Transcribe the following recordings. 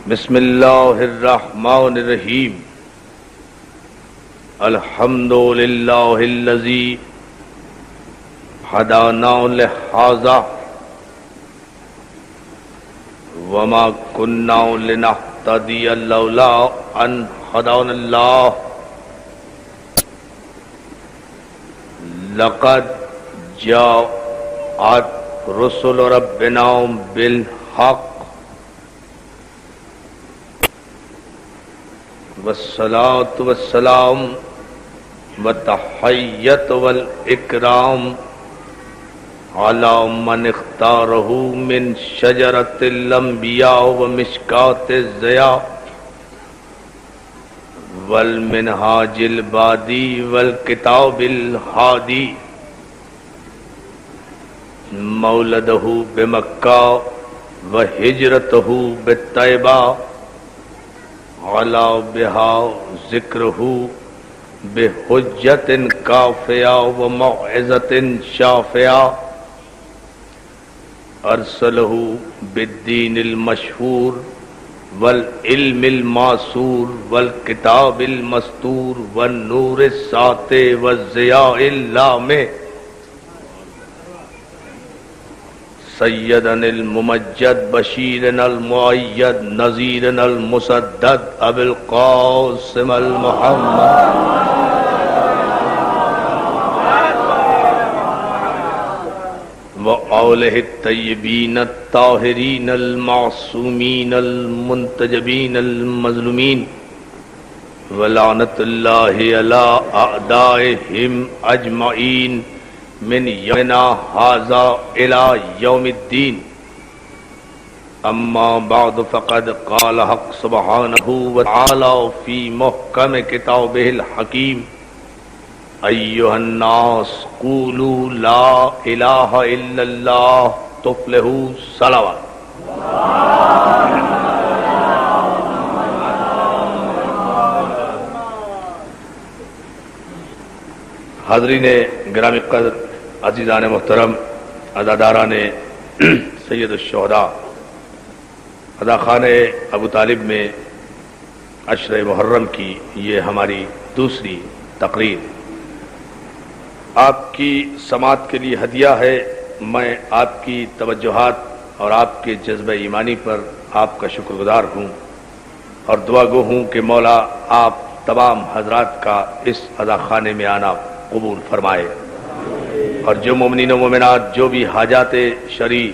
بسم اللہ الرحمن الرحیم الحمد للہ الذی ہدانا لہذا وما كنا لنهتدي لولا ان هدانا اللہ لقد جاءت رسل ربنا بالحق والصلاة والسلام والتحیت والاکرام علی من اختارہ من شجرۃ الانبیاء ومشکاۃ الضیاء والمنہاج البادی والکتاب الہادی مولدہ بمکہ وہجرتہ بالطیبہ علا بہا ذکرہ بحجت کافیہ وموعظۃ شافیہ ارسلہ بالدین المشہور والعلم الماسور والکتاب المستور والنور الساطع والضیاء اللامع سیدنا الممجد بشیرنا المؤید نذیرنا المسدد ابو القاسم المحمد وآلہ الطیبین الطاہرین المعصومین المنتجبین المظلومین ولعنت اللہ علی اعدائہم اجمعین من یومنا ھذا الی یوم الدین اما بعد فقد قال حق سبحانہ وتعالی فی محکم کتابہ الحکیم ایھا الناس قولوا لا الہ الا اللہ تفلحوا صلوات۔ حاضرین گرامی قدر، عزیزان محترم، عزاداران سید الشہداء، ادا خانہ ابو طالب میں عشر محرم کی یہ ہماری دوسری تقریر آپ کی سماعت کے لیے ہدیہ ہے۔ میں آپ کی توجہات اور آپ کے جذبہ ایمانی پر آپ کا شکر گزار ہوں اور دعا گو ہوں کہ مولا آپ تمام حضرات کا اس ادا خانے میں آنا قبول فرمائے، اور جو مومنین و مومنات جو بھی حاجات شرعی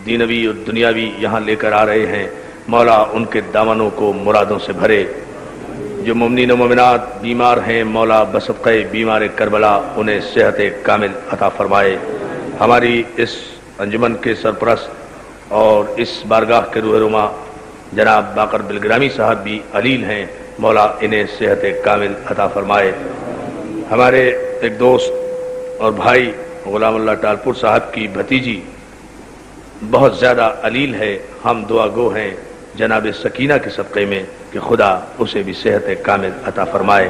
دینوی اور دنیاوی یہاں لے کر آ رہے ہیں، مولا ان کے دامنوں کو مرادوں سے بھرے۔ جو مومنین و مومنات بیمار ہیں، مولا بصدقہ بیمار کربلا انہیں صحت کامل عطا فرمائے۔ ہماری اس انجمن کے سرپرست اور اس بارگاہ کے رہنما جناب باقر بلگرامی صاحب بھی علیل ہیں، مولا انہیں صحت کامل عطا فرمائے۔ ہمارے ایک دوست اور بھائی غلام اللہ ٹالپور صاحب کی بھتیجی بہت زیادہ علیل ہے، ہم دعا گو ہیں جناب سکینہ کے صدقے میں کہ خدا اسے بھی صحت کامل عطا فرمائے۔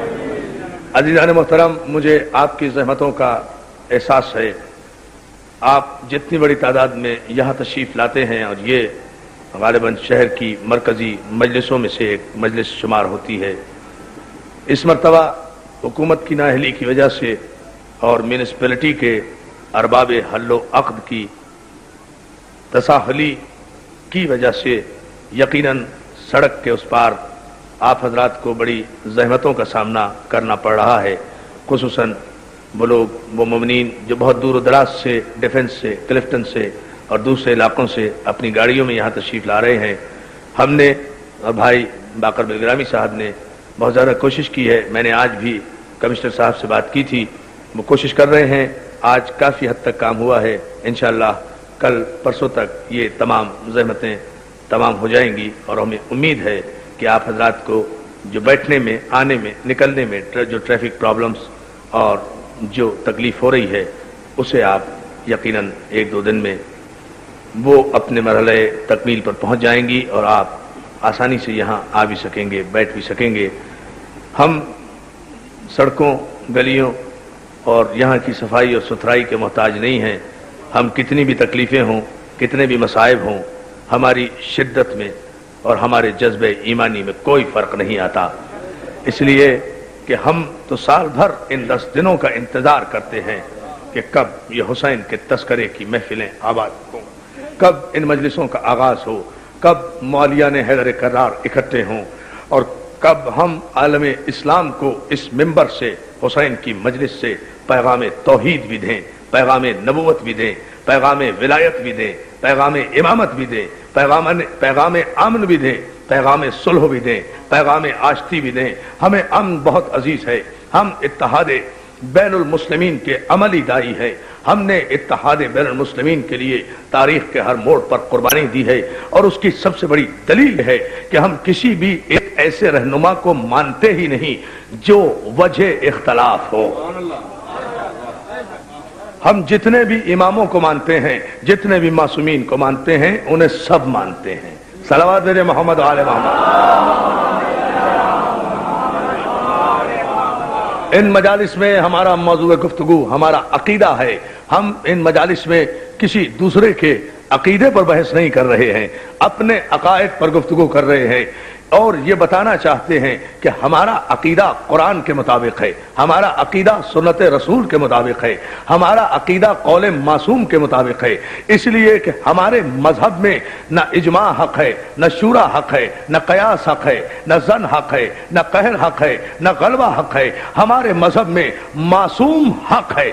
عزیزان محترم، مجھے آپ کی زحمتوں کا احساس ہے۔ آپ جتنی بڑی تعداد میں یہاں تشریف لاتے ہیں اور یہ غالباً شہر کی مرکزی مجلسوں میں سے ایک مجلس شمار ہوتی ہے، اس مرتبہ حکومت کی نااہلی کی وجہ سے اور میونسپلٹی کے ارباب حل و عقد کی تساہلی کی وجہ سے یقیناً سڑک کے اس پار آپ حضرات کو بڑی زحمتوں کا سامنا کرنا پڑ رہا ہے، خصوصاً وہ لوگ، وہ مومنین جو بہت دور و دراز سے، ڈیفنس سے، کلفٹن سے اور دوسرے علاقوں سے اپنی گاڑیوں میں یہاں تشریف لا رہے ہیں۔ ہم نے اور بھائی باقر بلگرامی صاحب نے بہت زیادہ کوشش کی ہے۔ میں نے آج بھی کمشنر صاحب سے بات کی تھی، وہ کوشش کر رہے ہیں، آج کافی حد تک کام ہوا ہے، انشاءاللہ کل پرسوں تک یہ تمام زحمتیں تمام ہو جائیں گی، اور ہمیں امید ہے کہ آپ حضرات کو جو بیٹھنے میں، آنے میں، نکلنے میں جو ٹریفک پرابلمز اور جو تکلیف ہو رہی ہے، اسے آپ یقیناً ایک دو دن میں وہ اپنے مرحلہ تکمیل پر پہنچ جائیں گی اور آپ آسانی سے یہاں آ بھی سکیں گے، بیٹھ بھی سکیں گے۔ ہم سڑکوں، گلیوں اور یہاں کی صفائی اور ستھرائی کے محتاج نہیں ہیں۔ ہم کتنی بھی تکلیفیں ہوں، کتنے بھی مصائب ہوں، ہماری شدت میں اور ہمارے جذبے ایمانی میں کوئی فرق نہیں آتا، اس لیے کہ ہم تو سال بھر ان 10 دنوں کا انتظار کرتے ہیں کہ کب یہ حسین کے تذکرے کی محفلیں آباد ہوں، کب ان مجلسوں کا آغاز ہو، کب مولیان حیدر کرار اکٹھے ہوں، اور کب ہم عالم اسلام کو اس منبر سے حسین کی مجلس سے پیغام توحید بھی دیں، پیغام نبوت بھی دیں، پیغام ولایت بھی دیں، پیغام امامت بھی دیں، پیغام امن بھی دیں، پیغام صلح بھی دیں، پیغام آشتی بھی دیں۔ ہمیں امن بہت عزیز ہے، ہم اتحاد بین المسلمین کے عملی دائی ہے، ہم نے اتحاد بین المسلمین کے لیے تاریخ کے ہر موڑ پر قربانی دی ہے، اور اس کی سب سے بڑی دلیل ہے کہ ہم کسی بھی ایک ایسے رہنما کو مانتے ہی نہیں جو وجہ اختلاف ہو۔ ہم جتنے بھی اماموں کو مانتے ہیں، جتنے بھی معصومین کو مانتے ہیں، انہیں سب مانتے ہیں۔ صلوات میرے محمد و آل محمد۔ ان مجالس میں ہمارا موضوع گفتگو ہمارا عقیدہ ہے، ہم ان مجالس میں کسی دوسرے کے عقیدے پر بحث نہیں کر رہے ہیں، اپنے عقائد پر گفتگو کر رہے ہیں، اور یہ بتانا چاہتے ہیں کہ ہمارا عقیدہ قرآن کے مطابق ہے، ہمارا عقیدہ سنت رسول کے مطابق ہے، ہمارا عقیدہ قول معصوم کے مطابق ہے، اس لیے کہ ہمارے مذہب میں نہ اجماع حق ہے، نہ شورا حق ہے، نہ قیاس حق ہے، نہ ظن حق ہے، نہ قہر حق ہے، نہ غلبہ حق ہے، ہمارے مذہب میں معصوم حق ہے۔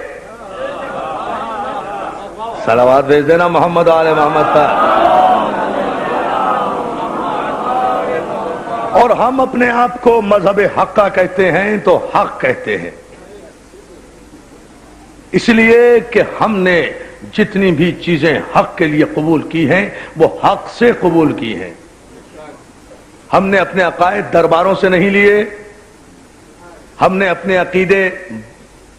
صلوات بھیج دینا محمد و آل محمد پر۔ اور ہم اپنے آپ کو مذہب حق کا کہتے ہیں تو حق کہتے ہیں، اس لیے کہ ہم نے جتنی بھی چیزیں حق کے لیے قبول کی ہیں وہ حق سے قبول کی ہیں۔ ہم نے اپنے عقائد درباروں سے نہیں لیے، ہم نے اپنے عقیدے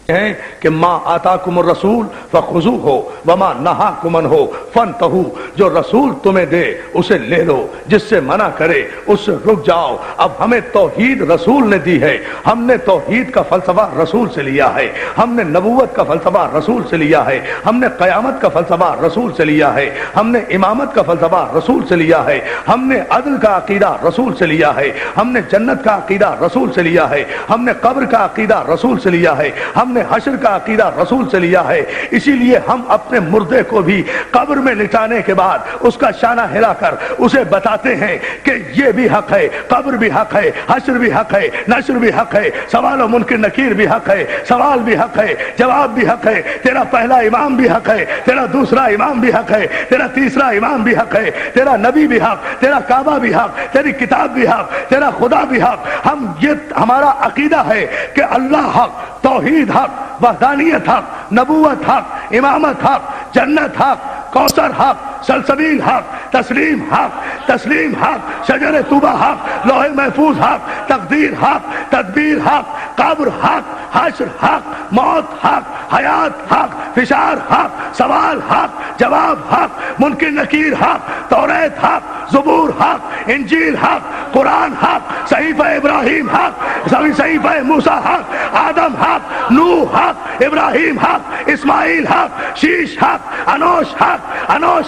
ہیں کہ ما آتاکم الرسول فخذوہ وما نہاکم عنہ فانتہوا، جو رسول تمہیں دے اسے لے لو، جس سے منع کرے اس سے رک جاؤ۔ اب ہمیں توحید رسول نے دی ہے، ہم نے توحید کا فلسفہ رسول سے لیا ہے، ہم نے نبوت کا فلسفہ رسول سے لیا ہے، ہم نے قیامت کا فلسفہ رسول سے لیا ہے، ہم نے امامت کا فلسفہ رسول سے لیا ہے، ہم نے عدل کا عقیدہ رسول سے لیا ہے، ہم نے جنت کا عقیدہ رسول سے لیا ہے، ہم نے قبر کا عقیدہ رسول سے لیا ہے، ہم نے حشر کا عقیدہ رسول سے لیا ہے۔ اسی لیے ہم اپنے مردے کو بھی قبر میں لٹانے کے بعد اس کا شانہ ہلا کر اسے بتاتے ہیں کہ یہ بھی حق ہے، قبر بھی حق ہے، حشر بھی حق ہے، نشر بھی حق ہے، سوال و منکر نکیر بھی حق ہے، سوال بھی حق ہے، جواب بھی حق ہے، تیرا پہلا امام بھی حق ہے، تیرا دوسرا امام بھی حق ہے، تیرا تیسرا امام بھی حق ہے، تیرا نبی بھی حق، تیرا کعبہ بھی حق، تیری کتاب بھی حق، تیرا خدا بھی حق۔ ہم یہ ہمارا عقیدہ ہے کہ اللہ حق، توحید حق، وحدانیت حق، نبوت حق، امامت حق، جنت حق، کوثر حق، سلسبیل حق، تسلیم حق، شجر طوبہ حق، لوح محفوظ حق، تقدیر حق، تدبیر حق، قبر حق، حشر حق، موت حق، حیات حق، فشار حق، سوال حق، جواب حق، منکر نکیر حق، توریت حق، زبور حق، انجیل حق، قرآن حق، صحیفہ ابراہیم حق، صحیفہ موسیٰ حق، آدم حق، نوح حق، ابراہیم حق، اسماعیل حق، شیش حق، انوش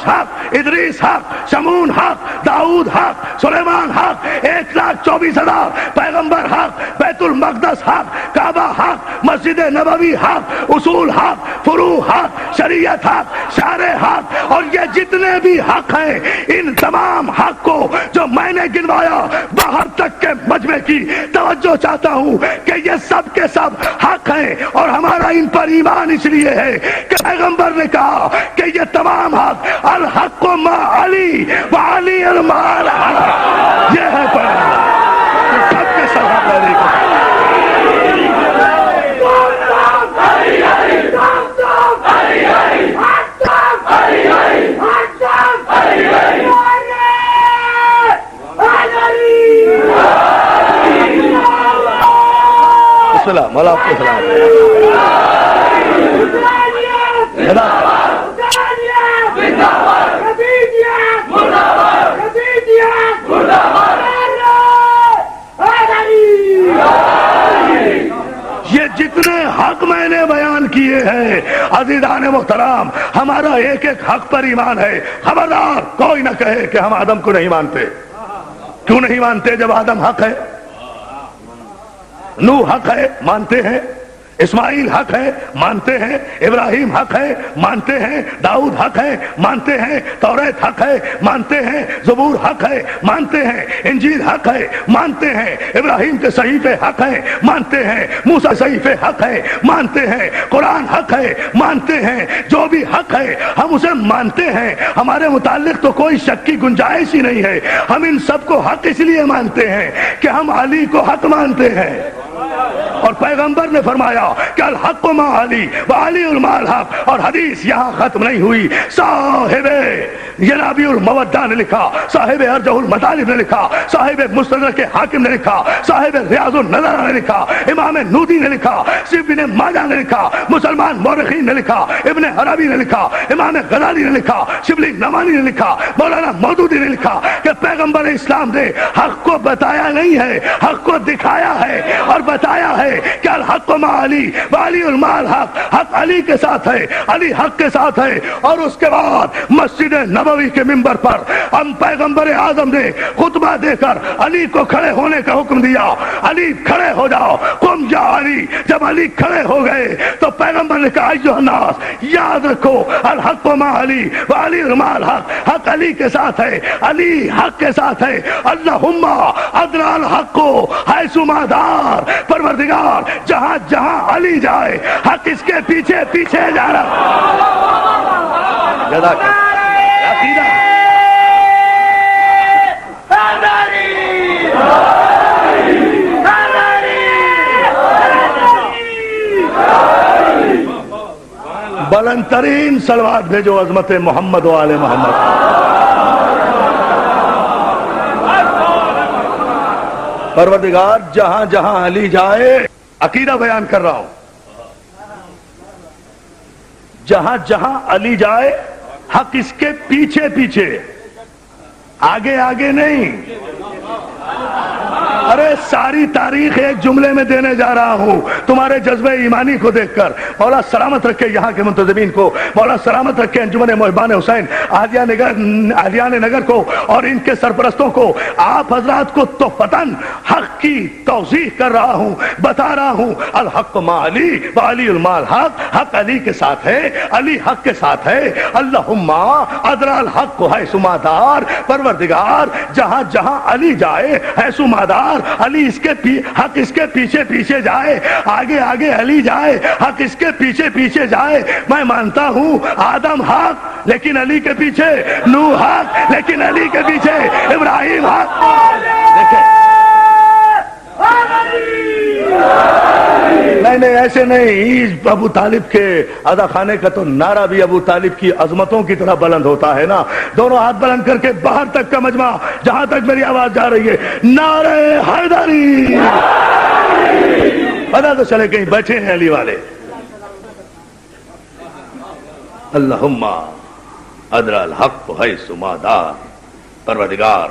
حق، ادریس حق، شمون حق، داؤد حق، سلیمان حق، 1,24,000 پیغمبر حق، بیت المقدس حق، کعبہ حق، مسجد نبوی حق، اصول حق، فروع حق، شریعت حق، شارع حق، اور یہ جتنے بھی حق ہیں ان تمام حق کو جو میں نے گنوایا باہر تک کے مجمع کی توجہ چاہتا ہوں کہ یہ سب کے سب حق ہیں، اور ہمارا ان پر ایمان اس لیے ہے کہ پیغمبر نے کہا کہ یہ تمام حق الحق ما علی و علی المال حق، یہ ہے پیغمبر سب کے سب حق علی کو۔ السلام علیکم یہ جتنے حق حق میں نے بیان کیے ہیں۔ عزیزان محترم، ہمارا ایک ایک حق پر ایمان ہے۔ خبردار کوئی نہ کہے کہ ہم آدم کو نہیں مانتے۔ کیوں نہیں مانتے جب آدم حق ہے؟ نوح حق ہے، مانتے ہیں۔ اسماعیل حق ہے، مانتے ہیں۔ ابراہیم حق ہے، مانتے ہیں۔ داؤد حق ہے، مانتے ہیں۔ توریت حق ہے، مانتے ہیں۔ زبور حق ہے، مانتے ہیں۔ انجیل حق ہے، مانتے ہیں۔ ابراہیم کے صحیفے حق ہیں، مانتے ہیں۔ موسیٰ صحیفے حق ہے، مانتے ہیں۔ قرآن حق ہے، مانتے ہیں۔ جو بھی حق ہے ہم اسے مانتے ہیں۔ ہمارے متعلق تو کوئی شک کی گنجائش ہی نہیں ہے۔ ہم ان سب کو حق اس لیے مانتے ہیں کہ ہم علی کو حق مانتے ہیں، اور پیغمبر نے فرمایا کہ الحق ما علی وعلی المال حق۔ اور حدیث یہاں ختم نہیں ہوئی۔ صاحب ینابی المودہ نے لکھا، صاحب ارجح المطالب نے لکھا، صاحب مستدرک حاکم نے لکھا، صاحب ریاض النظر نے لکھا، امام نودی نے لکھا، ابن ماجہ نے لکھا، مسلمان مورخین نے لکھا، ابن عربی نے لکھا، امام غزالی نے لکھا، شبلی نعمانی نے لکھا، مولانا مودودی نے لکھا کہ پیغمبر اسلام نے حق کو بتایا نہیں ہے، حق کو دکھایا ہے اور بتایا ہے کہ الحق ما علی وعلی المال حق۔ حق علی کے ساتھ ہے، علی حق کے ساتھ ہے۔ اور اس کے بعد مسجد نبوی کے منبر پر ہم پیغمبر اعظم نے خطبہ دے کر علی کو کھڑے ہونے کا حکم دیا۔ علی کھڑے ہو جاؤ، قم یا علی۔ جب علی کھڑے ہو گئے تو پیغمبر نے کہا ایھا الناس، یاد رکھو الحق ما علی وعلی المال حق۔ حق علی کے ساتھ ہے، علی حق کے ساتھ ہے۔ اللہم ادنا الحق حیثما دار۔ پروردگار جہاں جہاں علی جائے حق اس کے پیچھے پیچھے جا رہا۔ جزاک عقیدہ بلند ترین صلوات بھیجو عظمت محمد و آل محمد۔ پروردگار جہاں جہاں علی جائے، عقیدہ بیان کر رہا ہوں، جہاں جہاں علی جائے حق اس کے پیچھے پیچھے، آگے آگے نہیں۔ ارے ساری تاریخ ایک جملے میں دینے جا رہا ہوں تمہارے جذبہ ایمانی کو دیکھ کر۔ مولا سلامت رکھے یہاں کے منتظمین کو، مولا سلامت رکھے انجمن محبان حسین اہلیان نگر کو اور ان کے سرپرستوں کو۔ آپ حضرات کو تو فتن حق کی توضیح کر رہا ہوں، بتا رہا ہوں الحق ما علی وعلی المال حق۔ حق علی کے ساتھ ہے، علی حق کے ساتھ ہے۔ اللہم ادرا الحق حیثما دار۔ پروردگار جہاں جہاں علی جائے حیثما دار، علی اس کے حق اس کے پیچھے پیچھے جائے، آگے آگے علی جائے، حق اس کے پیچھے پیچھے جائے۔ میں مانتا ہوں آدم حق لیکن علی کے پیچھے، نوح حق لیکن علی کے پیچھے، ابراہیم حق۔ نہیں ایسے نہیں۔ ابو طالب کے ادا خانے کا تو نعرہ بھی ابو طالب کی عظمتوں کی طرح بلند ہوتا ہے نا۔ دونوں ہاتھ بلند کر کے باہر تک کا مجمع جہاں تک میری آواز جا رہی ہے، نعرہ حیدری۔ پتہ تو چلے کہیں بیٹھے ہیں علی والے۔ اللہم ادرا الحق حیثما دار۔ پروردگار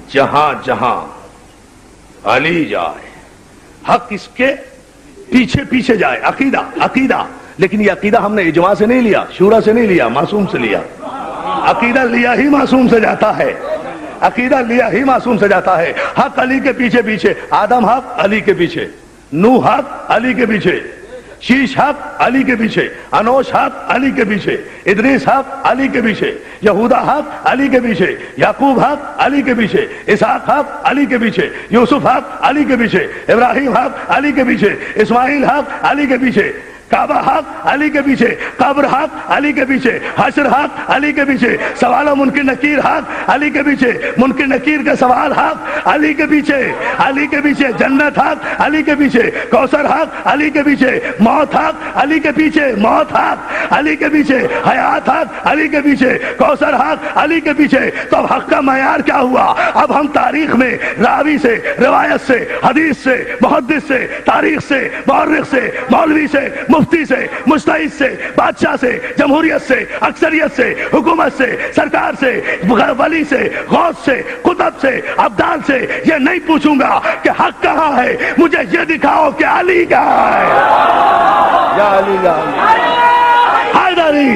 جہاں جہاں علی جائے حق اس کے پیچھے پیچھے جائے۔ عقیدہ عقیدہ، لیکن یہ عقیدہ ہم نے اجماع سے نہیں لیا، شورا سے نہیں لیا، معصوم سے لیا۔ عقیدہ لیا ہی معصوم سے جاتا ہے، عقیدہ لیا ہی معصوم سے جاتا ہے۔ حق علی کے پیچھے پیچھے، آدم حق علی کے پیچھے، نوح حق علی کے پیچھے، شیش حق علی کے پیچھے، انوش حق علی کے پیچھے، ادریس حق علی کے پیچھے، یہودا حق علی کے پیچھے، یعقوب حق علی کے پیچھے، اسحاق حق علی کے پیچھے، یوسف حق علی کے پیچھے، ابراہیم حق علی کے پیچھے، اسماعیل حق علی کے پیچھے، کعبہ حق علی کے پیچھے، قبر حق علی کے پیچھے، حشر حق علی کے پیچھے، سوال و منکر نکیر حق علی کے پیچھے، منکر نکیر کا سوال حق علی کے پیچھے، علی کے پیچھے، جنت حق علی کے پیچھے، کوثر حق علی کے پیچھے، موت حق علی کے پیچھے، موت حق علی کے پیچھے، حیات حق علی کے پیچھے، کوثر حق علی کے پیچھے۔ تو اب حق کا معیار کیا ہوا؟ اب ہم تاریخ میں راوی سے، روایت سے، حدیث سے، محدث سے، تاریخ سے، مورخ سے، مولوی سے، مفتی سے، مجتہد سے، بادشاہ سے، جمہوریت سے، اکثریت سے، حکومت سے، سرکار سے، ولی سے، غوث سے، قطب سے، ابدال سے یہ نہیں پوچھوں گا کہ حق کہاں ہے، مجھے یہ دکھاؤ کہ علی کہاں ہے۔ یا علی یا علی حیدری۔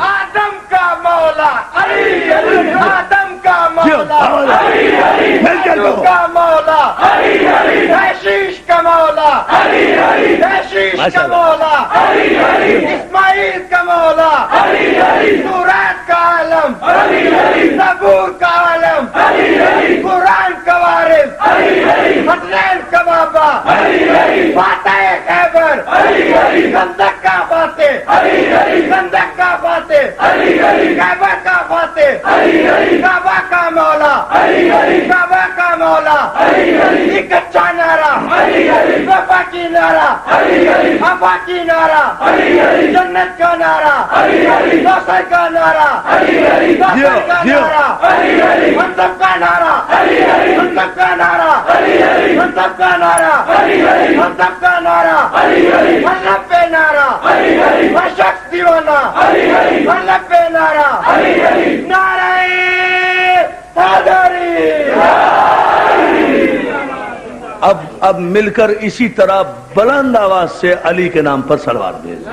آدم کا مولا علی علی، آدم کا مولا علی علی، مل کر علی کا مولا علی علی، حشیش کا مولا علی علی، حشیش کا مولا علی علی، اسماعیل کا مولا علی علی، تورات کا عالم علی علی، زبور کا عالم علی علی، قرآن کا وارث علی علی، حسنین کا بابا علی علی، فاتح خیبر علی علی، خندق کا فاتح علی علی، خندق کا فاتح علی علی، خیبر کا فاتح علی علی، کعبہ کا مولا علی علی، کعبہ کا مولا علی علی، ایک اچھا نعرہ علی علی، وفا کی نعرہ علی علی، وفا کی نعرہ علی علی، جنت کا نعرہ علی علی، کوثر کا نعرہ علی علی، کوثر کا نعرہ علی علی، منصب کا نعرہ علی علی، منصب کا نعرہ علی علی، منصب کا نعرہ علی علی، منصب کا نعرہ علی علی، مذہب پہ نعرہ علی علی، ہر شخص دیوانہ علی علی، مذہب پہ نعرہ علی علی، نعرہ حیدری۔ اب مل کر اسی طرح بلند آواز سے علی کے نام پر سلوات بھیج۔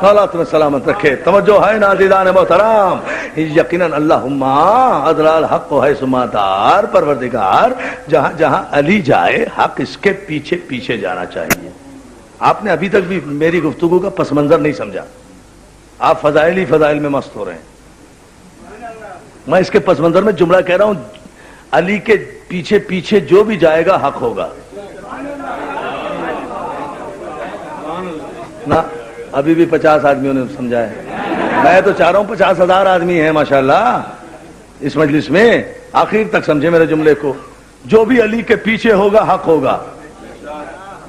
اللہ تمہیں سلامت رکھے۔ توجہ ہے ناظرین محترم، یقیناً اللہم ادرال حق و ہے سماتار پروردگار، جہاں جہاں علی جائے حق اس کے پیچھے پیچھے جانا چاہیے۔ آپ نے ابھی تک بھی میری گفتگو کا پس منظر نہیں سمجھا، آپ فضائل ہی فضائل میں مست ہو رہے ہیں۔ میں اس کے پس منظر میں جملہ کہہ رہا ہوں، علی کے پیچھے پیچھے جو بھی جائے گا حق ہوگا نا۔ ابھی بھی 50 آدمیوں نے سمجھا ہے، میں تو چاہ رہا ہوں 50,000 آدمی ہیں ماشاءاللہ اس مجلس میں، آخر تک سمجھے میرے جملے کو۔ جو بھی علی کے پیچھے ہوگا حق ہوگا،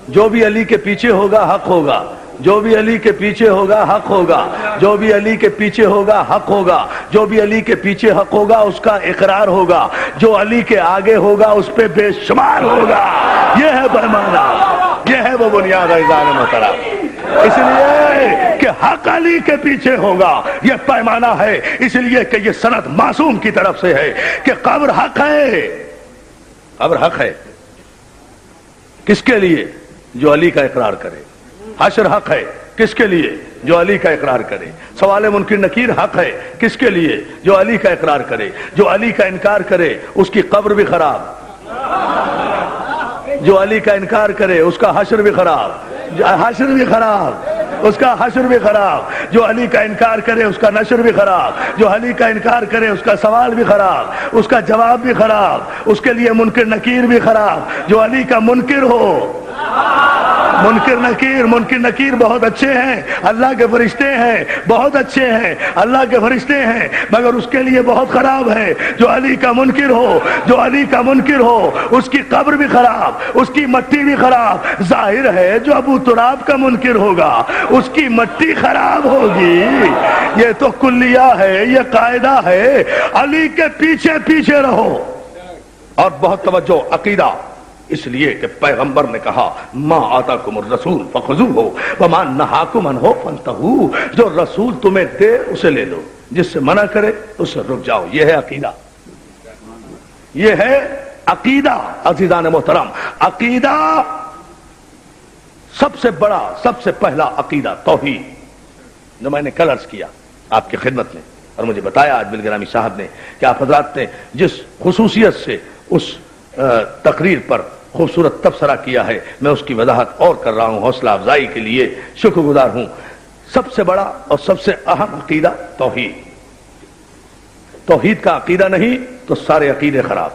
جو بھی علی کے پیچھے ہوگا حق ہوگا، جو بھی علی کے پیچھے ہوگا حق ہوگا، جو بھی علی کے پیچھے ہوگا حق ہوگا، جو بھی علی کے پیچھے حق ہوگا اس کا اقرار ہوگا، جو علی کے آگے ہوگا اس پہ بے شمار ہوگا۔ یہ ہے پیمانہ، یہ ہے وہ بنیاد عزیزان محترم۔ اس لیے کہ حق علی کے پیچھے ہوگا یہ پیمانہ ہے، اس لیے کہ یہ سند معصوم کی طرف سے ہے کہ قبر حق ہے۔ قبر حق ہے کس کے لیے؟ جو علی کا اقرار کرے۔ حشر حق ہے کس کے لیے؟ جو علی کا اقرار کرے۔ سوال منکر نکیر حق ہے کس کے لیے؟ جو علی کا اقرار کرے۔ جو علی کا انکار کرے اس کی قبر بھی خراب، جو علی کا انکار کرے اس کا حشر بھی خراب، حشر بھی خراب، اس کا حشر بھی خراب۔ جو علی کا انکار کرے اس کا نشر بھی خراب، جو علی کا انکار کرے اس کا سوال بھی خراب، اس کا جواب بھی خراب، اس کے لیے منکر نکیر بھی خراب۔ جو علی کا منکر ہو، منکر نکیر بہت اچھے ہیں، اللہ کے فرشتے ہیں، بہت اچھے ہیں، اللہ کے فرشتے ہیں، مگر اس کے لیے بہت خراب ہے۔ جو علی کا منکر ہو، جو علی کا منکر ہو اس کی قبر بھی خراب، اس کی مٹی بھی خراب۔ ظاہر ہے جو ابو تراب کا منکر ہوگا اس کی مٹی خراب ہوگی۔ یہ تو کلیہ ہے، یہ قاعدہ ہے، علی کے پیچھے پیچھے رہو۔ اور بہت توجہ، عقیدہ، اس لیے کہ پیغمبر نے کہا ما آتاکم الرسول فخذوہ وما نہاکم عنہ فانتہوا، جو رسول تمہیں دے اسے لے لو، جس سے منع کرے اس سے رک جاؤ۔ یہ ہے عقیدہ، یہ ہے عقیدہ عزیزان محترم۔ عقیدہ سب سے بڑا، سب سے پہلا عقیدہ توحید، جو میں نے کل عرض کیا آپ کی خدمت میں، اور مجھے بتایا آج بالگرامی صاحب نے کہ آپ حضرات نے جس خصوصیت سے اس تقریر پر خوبصورت تبصرہ کیا ہے، میں اس کی وضاحت اور کر رہا ہوں، حوصلہ افزائی کے لیے شکر گزار ہوں۔ سب سے بڑا اور سب سے اہم عقیدہ توحید۔ توحید کا عقیدہ نہیں تو سارے عقیدے خراب،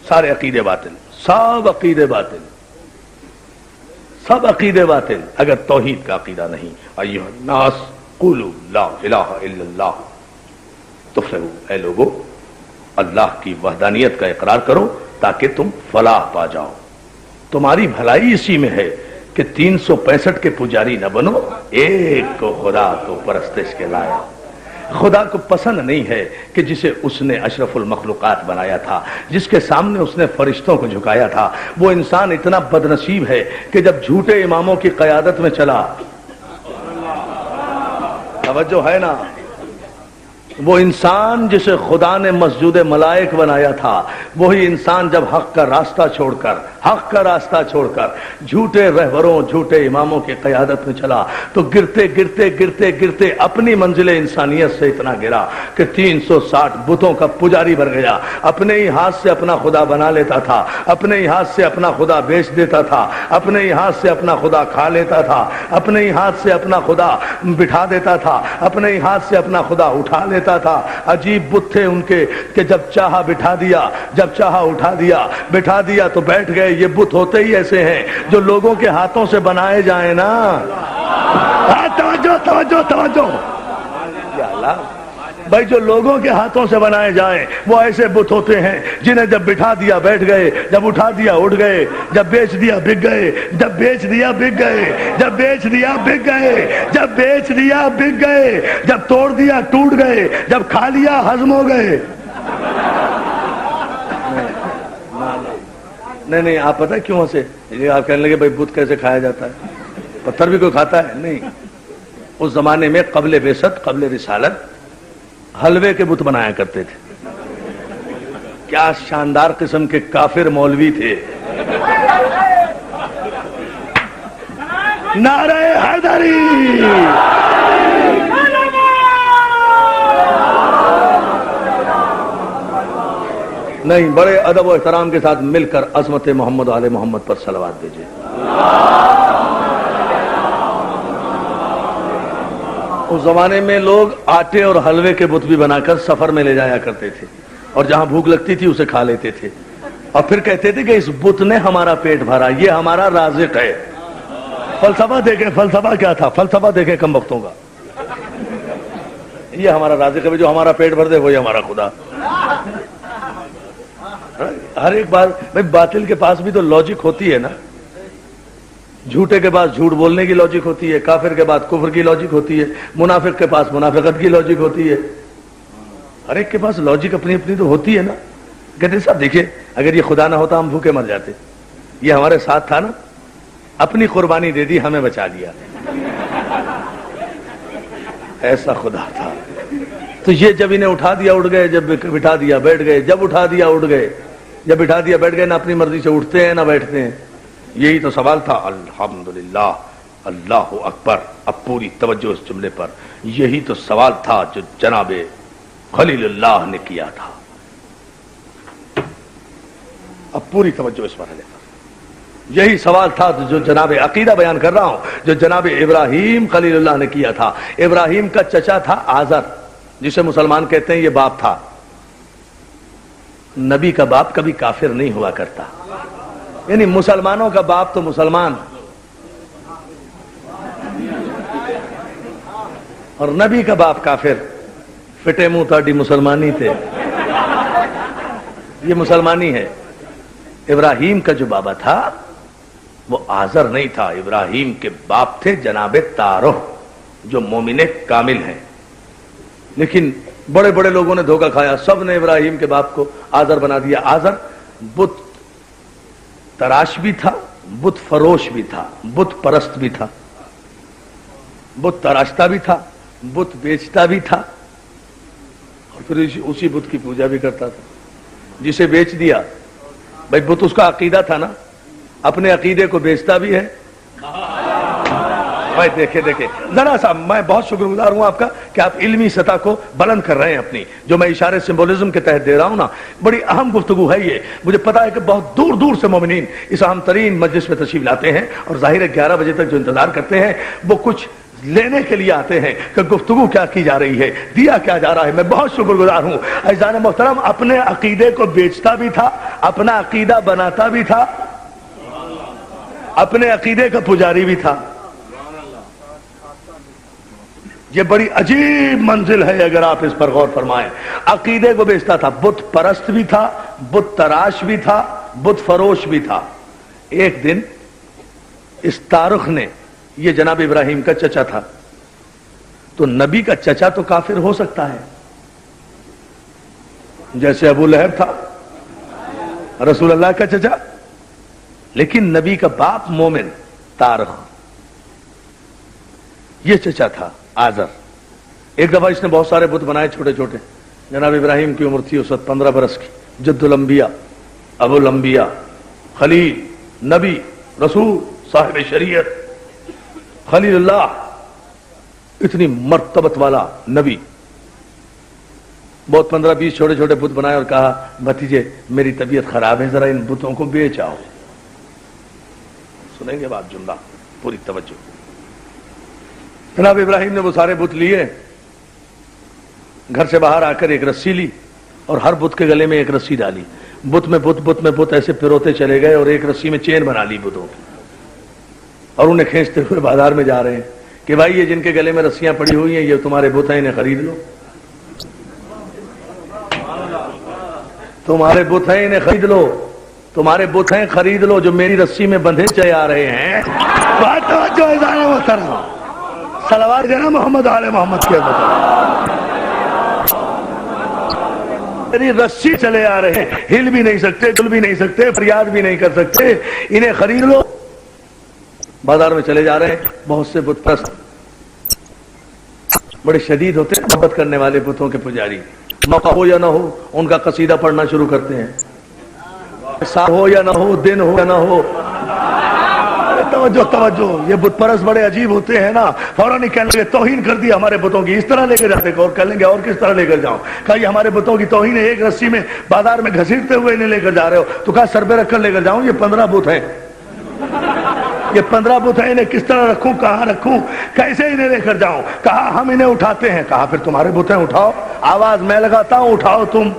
سارے عقیدے باطل، سب عقیدے باطل، سب عقیدے باطل اگر توحید کا عقیدہ نہیں۔ ایھا الناس قولوا لا الہ الا اللہ تفلحوا، اے لوگو اللہ کی وحدانیت کا اقرار کرو تاکہ تم فلاح پا جاؤ۔ تمہاری بھلائی اسی میں ہے کہ 365 کے پجاری نہ بنو، ایک کو خدا کو پرستش کے لائق۔ خدا کو پسند نہیں ہے کہ جسے اس نے اشرف المخلوقات بنایا تھا، جس کے سامنے اس نے فرشتوں کو جھکایا تھا، وہ انسان اتنا بدنصیب ہے کہ جب جھوٹے اماموں کی قیادت میں چلا، توجہ ہے نا، وہ انسان جسے خدا نے مسجود ملائک بنایا تھا، وہی انسان جب حق کا راستہ چھوڑ کر جھوٹے رہبروں جھوٹے اماموں کی قیادت میں چلا تو گرتے گرتے گرتے گرتے اپنی منزل انسانیت سے اتنا گرا کہ 360 بتوں کا پجاری بن گیا، اپنے ہی ہاتھ سے اپنا خدا بنا لیتا تھا، اپنے ہی ہاتھ سے اپنا خدا بیچ دیتا تھا، اپنے ہی ہاتھ سے اپنا خدا کھا لیتا تھا، اپنے ہی ہاتھ سے اپنا خدا بٹھا دیتا تھا، اپنے ہی ہاتھ سے اپنا خدا اٹھا لیتا تھا۔ عجیب بت تھے ان کے کہ جب چاہا بٹھا دیا، جب چاہا اٹھا دیا، بٹھا دیا تو بیٹھ گئے۔ یہ بت ہوتے ہی ایسے ہیں جو لوگوں کے ہاتھوں سے بنائے جائیں نا۔ توجہ توجہ توجہ، یا اللہ بھائی، جو لوگوں کے ہاتھوں سے بنائے جائیں وہ ایسے بت ہوتے ہیں جنہیں جب بٹھا دیا بیٹھ گئے، جب اٹھا دیا اٹھ گئے، جب بیچ دیا بک گئے، جب بیچ دیا بک گئے، جب بیچ دیا بک گئے، جب بیچ دیا بک گئے، جب توڑ دیا ٹوٹ گئے، جب کھا لیا ہضم ہو گئے۔ نہیں آپ پتہ کیوں ہنسے؟ آپ کہنے لگے بھائی بت کیسے کھایا جاتا ہے؟ پتھر بھی کوئی کھاتا ہے؟ نہیں، اس زمانے میں قبل بعثت قبل رسالت حلوے کے بت بنایا کرتے تھے۔ کیا شاندار قسم کے کافر مولوی تھے۔ نعرہ حیدری، نہیں، بڑے ادب و احترام کے ساتھ مل کر عظمت محمد و آل محمد پر صلوات دیجیے۔ اس زمانے میں لوگ آٹے اور حلوے کے بت بھی بنا کر سفر میں لے جایا کرتے تھے، اور جہاں بھوک لگتی تھی اسے کھا لیتے تھے، اور پھر کہتے تھے کہ اس بت نے ہمارا پیٹ بھرا، یہ ہمارا رازق ہے۔ فلسفہ دیکھیں، فلسفہ کیا تھا؟ فلسفہ دیکھیں کم وقتوں کا، یہ ہمارا رازق ہے، جو ہمارا پیٹ بھر دے وہی ہمارا خدا۔ ہر ایک بار بھائی باطل کے پاس بھی تو لاجک ہوتی ہے نا، جھوٹے کے پاس جھوٹ بولنے کی لاجک ہوتی ہے، کافر کے پاس کفر کی لاجک ہوتی ہے، منافق کے پاس منافقت کی لاجک ہوتی ہے۔ ہر ایک کے پاس لاجک اپنی اپنی تو ہوتی ہے نا۔ کہتے صاحب دیکھیے، اگر یہ خدا نہ ہوتا ہم بھوکے مر جاتے، یہ ہمارے ساتھ تھا نا، اپنی قربانی دے دی، ہمیں بچا لیا، ایسا خدا تھا۔ تو یہ جب انہیں اٹھا دیا اٹھ گئے، جب بٹھا دیا بیٹھ گئے، جب اٹھا دیا اٹھ گئے، جب بٹھا دیا بیٹھ گئے، نہ اپنی مرضی سے اٹھتے ہیں نہ بیٹھتے ہیں۔ یہی تو سوال تھا۔ الحمدللہ، اللہ اکبر۔ اب پوری توجہ اس جملے پر، یہی تو سوال تھا جو جناب خلیل اللہ نے کیا تھا۔ اب پوری توجہ اس مرحلے پر، یہی سوال تھا جو جناب عقیدہ بیان کر رہا ہوں، جو جناب ابراہیم خلیل اللہ نے کیا تھا۔ ابراہیم کا چچا تھا آزر، جسے مسلمان کہتے ہیں، یہ باپ تھا۔ نبی کا باپ کبھی کافر نہیں ہوا کرتا، یعنی مسلمانوں کا باپ تو مسلمان، اور نبی کا باپ کافر۔ فٹے منہ تاڑی مسلمانی تھے، یہ مسلمانی ہے۔ ابراہیم کا جو بابا تھا وہ آزر نہیں تھا، ابراہیم کے باپ تھے جناب تارح، جو مومن کامل ہیں۔ لیکن بڑے بڑے لوگوں نے دھوکہ کھایا، سب نے ابراہیم کے باپ کو آزر بنا دیا۔ آزر بت تراش بھی تھا، بت فروش بھی تھا، بت پرست بھی تھا، بت تراشتا بھی تھا، بت بیچتا بھی تھا، اور پھر اسی بت کی پوجا بھی کرتا تھا۔ جسے بیچ دیا، بھائی بت اس کا عقیدہ تھا نا، اپنے عقیدے کو بیچتا بھی ہے۔ بھائی دیکھیں ذرا سا، میں بہت شکر گزار ہوں آپ کا کہ آپ علمی سطح کو بلند کر رہے ہیں اپنی، جو میں اشارے سمبولزم کے تحت دے رہا ہوں نا، بڑی اہم گفتگو ہے یہ۔ مجھے پتا ہے کہ بہت دور دور سے مومنین اس اہم ترین مجلس میں تشریف لاتے ہیں، اور ظاہر ہے 11 بجے تک جو انتظار کرتے ہیں وہ کچھ لینے کے لیے آتے ہیں کہ گفتگو کیا کی جا رہی ہے، دیا کیا جا رہا ہے۔ میں بہت شکر گزار ہوں۔ عزیزان محترم، اپنے عقیدے کو بیچتا بھی تھا، اپنا عقیدہ بناتا بھی تھا، اپنے عقیدے کا پجاری بھی تھا۔ یہ بڑی عجیب منزل ہے اگر آپ اس پر غور فرمائیں۔ عقیدے کو بیچتا تھا، بت پرست بھی تھا، بت تراش بھی تھا، بت فروش بھی تھا۔ ایک دن اس تارخ نے، یہ جناب ابراہیم کا چچا تھا، تو نبی کا چچا تو کافر ہو سکتا ہے، جیسے ابو لہب تھا رسول اللہ کا چچا، لیکن نبی کا باپ مومن طارق، یہ چچا تھا آزر۔ ایک دفعہ اس نے بہت سارے بت بنائے چھوٹے چھوٹے، جناب ابراہیم کی عمر تھی اس وقت 15 برس کی، جد الانبیاء، ابو الانبیاء، خلیل، نبی، رسول، صاحب شریعت، خلیل اللہ، اتنی مرتبت والا نبی، بہت 15-20 چھوٹے چھوٹے بت بنائے اور کہا بھتیجے میری طبیعت خراب ہے، ذرا ان بتوں کو بیچ آؤ۔ سنیں گے بات، جملہ پوری توجہ۔ جناب ابراہیم نے وہ سارے بت لیے، گھر سے باہر آ کر ایک رسی لی اور ہر بت کے گلے میں ایک رسی ڈالی، بت میں بت ایسے پھروتے چلے گئے اور ایک رسی میں چین بنا لی بتوں کی، اور انہیں کھینچتے ہوئے بازار میں جا رہے ہیں کہ بھائی یہ جن کے گلے میں رسیاں پڑی ہوئی ہیں یہ تمہارے بت ہیں، انہیں خرید لو، تمہارے بت ہیں انہیں خرید لو، تمہارے بت ہیں خرید لو جو میری رسی میں بندھے چلے آ رہے ہیں۔ بات توجہ ہے محترم، صلوات دینا محمد آل محمد کے میری رسی چلے آ رہے ہیں، ہل بھی نہیں سکتے، چل بھی نہیں سکتے، فریاد بھی نہیں کر سکتے، انہیں خرید لو۔ بازار میں چلے جا رہے ہیں، بہت سے بت پرست بڑے شدید ہوتے ہیں، محبت کرنے والے بتوں کے پجاری، موقع ہو یا نہ ہو ان کا قصیدہ پڑھنا شروع کرتے ہیں، سال ہو یا نہ ہو، دن ہو یا نہ ہو۔ توجہ توجہ، یہ بت پرست بڑے عجیب ہوتے ہیں نا، فوراً ہی کہنے لگے توہین کر دی ہمارے بتوں کی، اس طرح لے کے جاتے، اور کہہ لیں گے اور کس طرح لے کر جاؤں؟ کہا یہ ہمارے بتوں کی توہین ہے، ایک رسی میں بازار میں گھسیٹتے ہوئے انہیں لے کر جا رہے ہو، تو کہا سر پہ رکھ کر لے کر جاؤں، یہ 15 بت ہیں، یہ 15 بت ہیں، انہیں کس طرح رکھوں، کہاں رکھوں، کیسے انہیں لے کر جاؤں؟ کہا ہم انہیں اٹھاتے ہیں۔ کہا پھر تمہارے بت ہیں، اٹھاؤ، آواز میں لگاتا ہوں، اٹھاؤ تم۔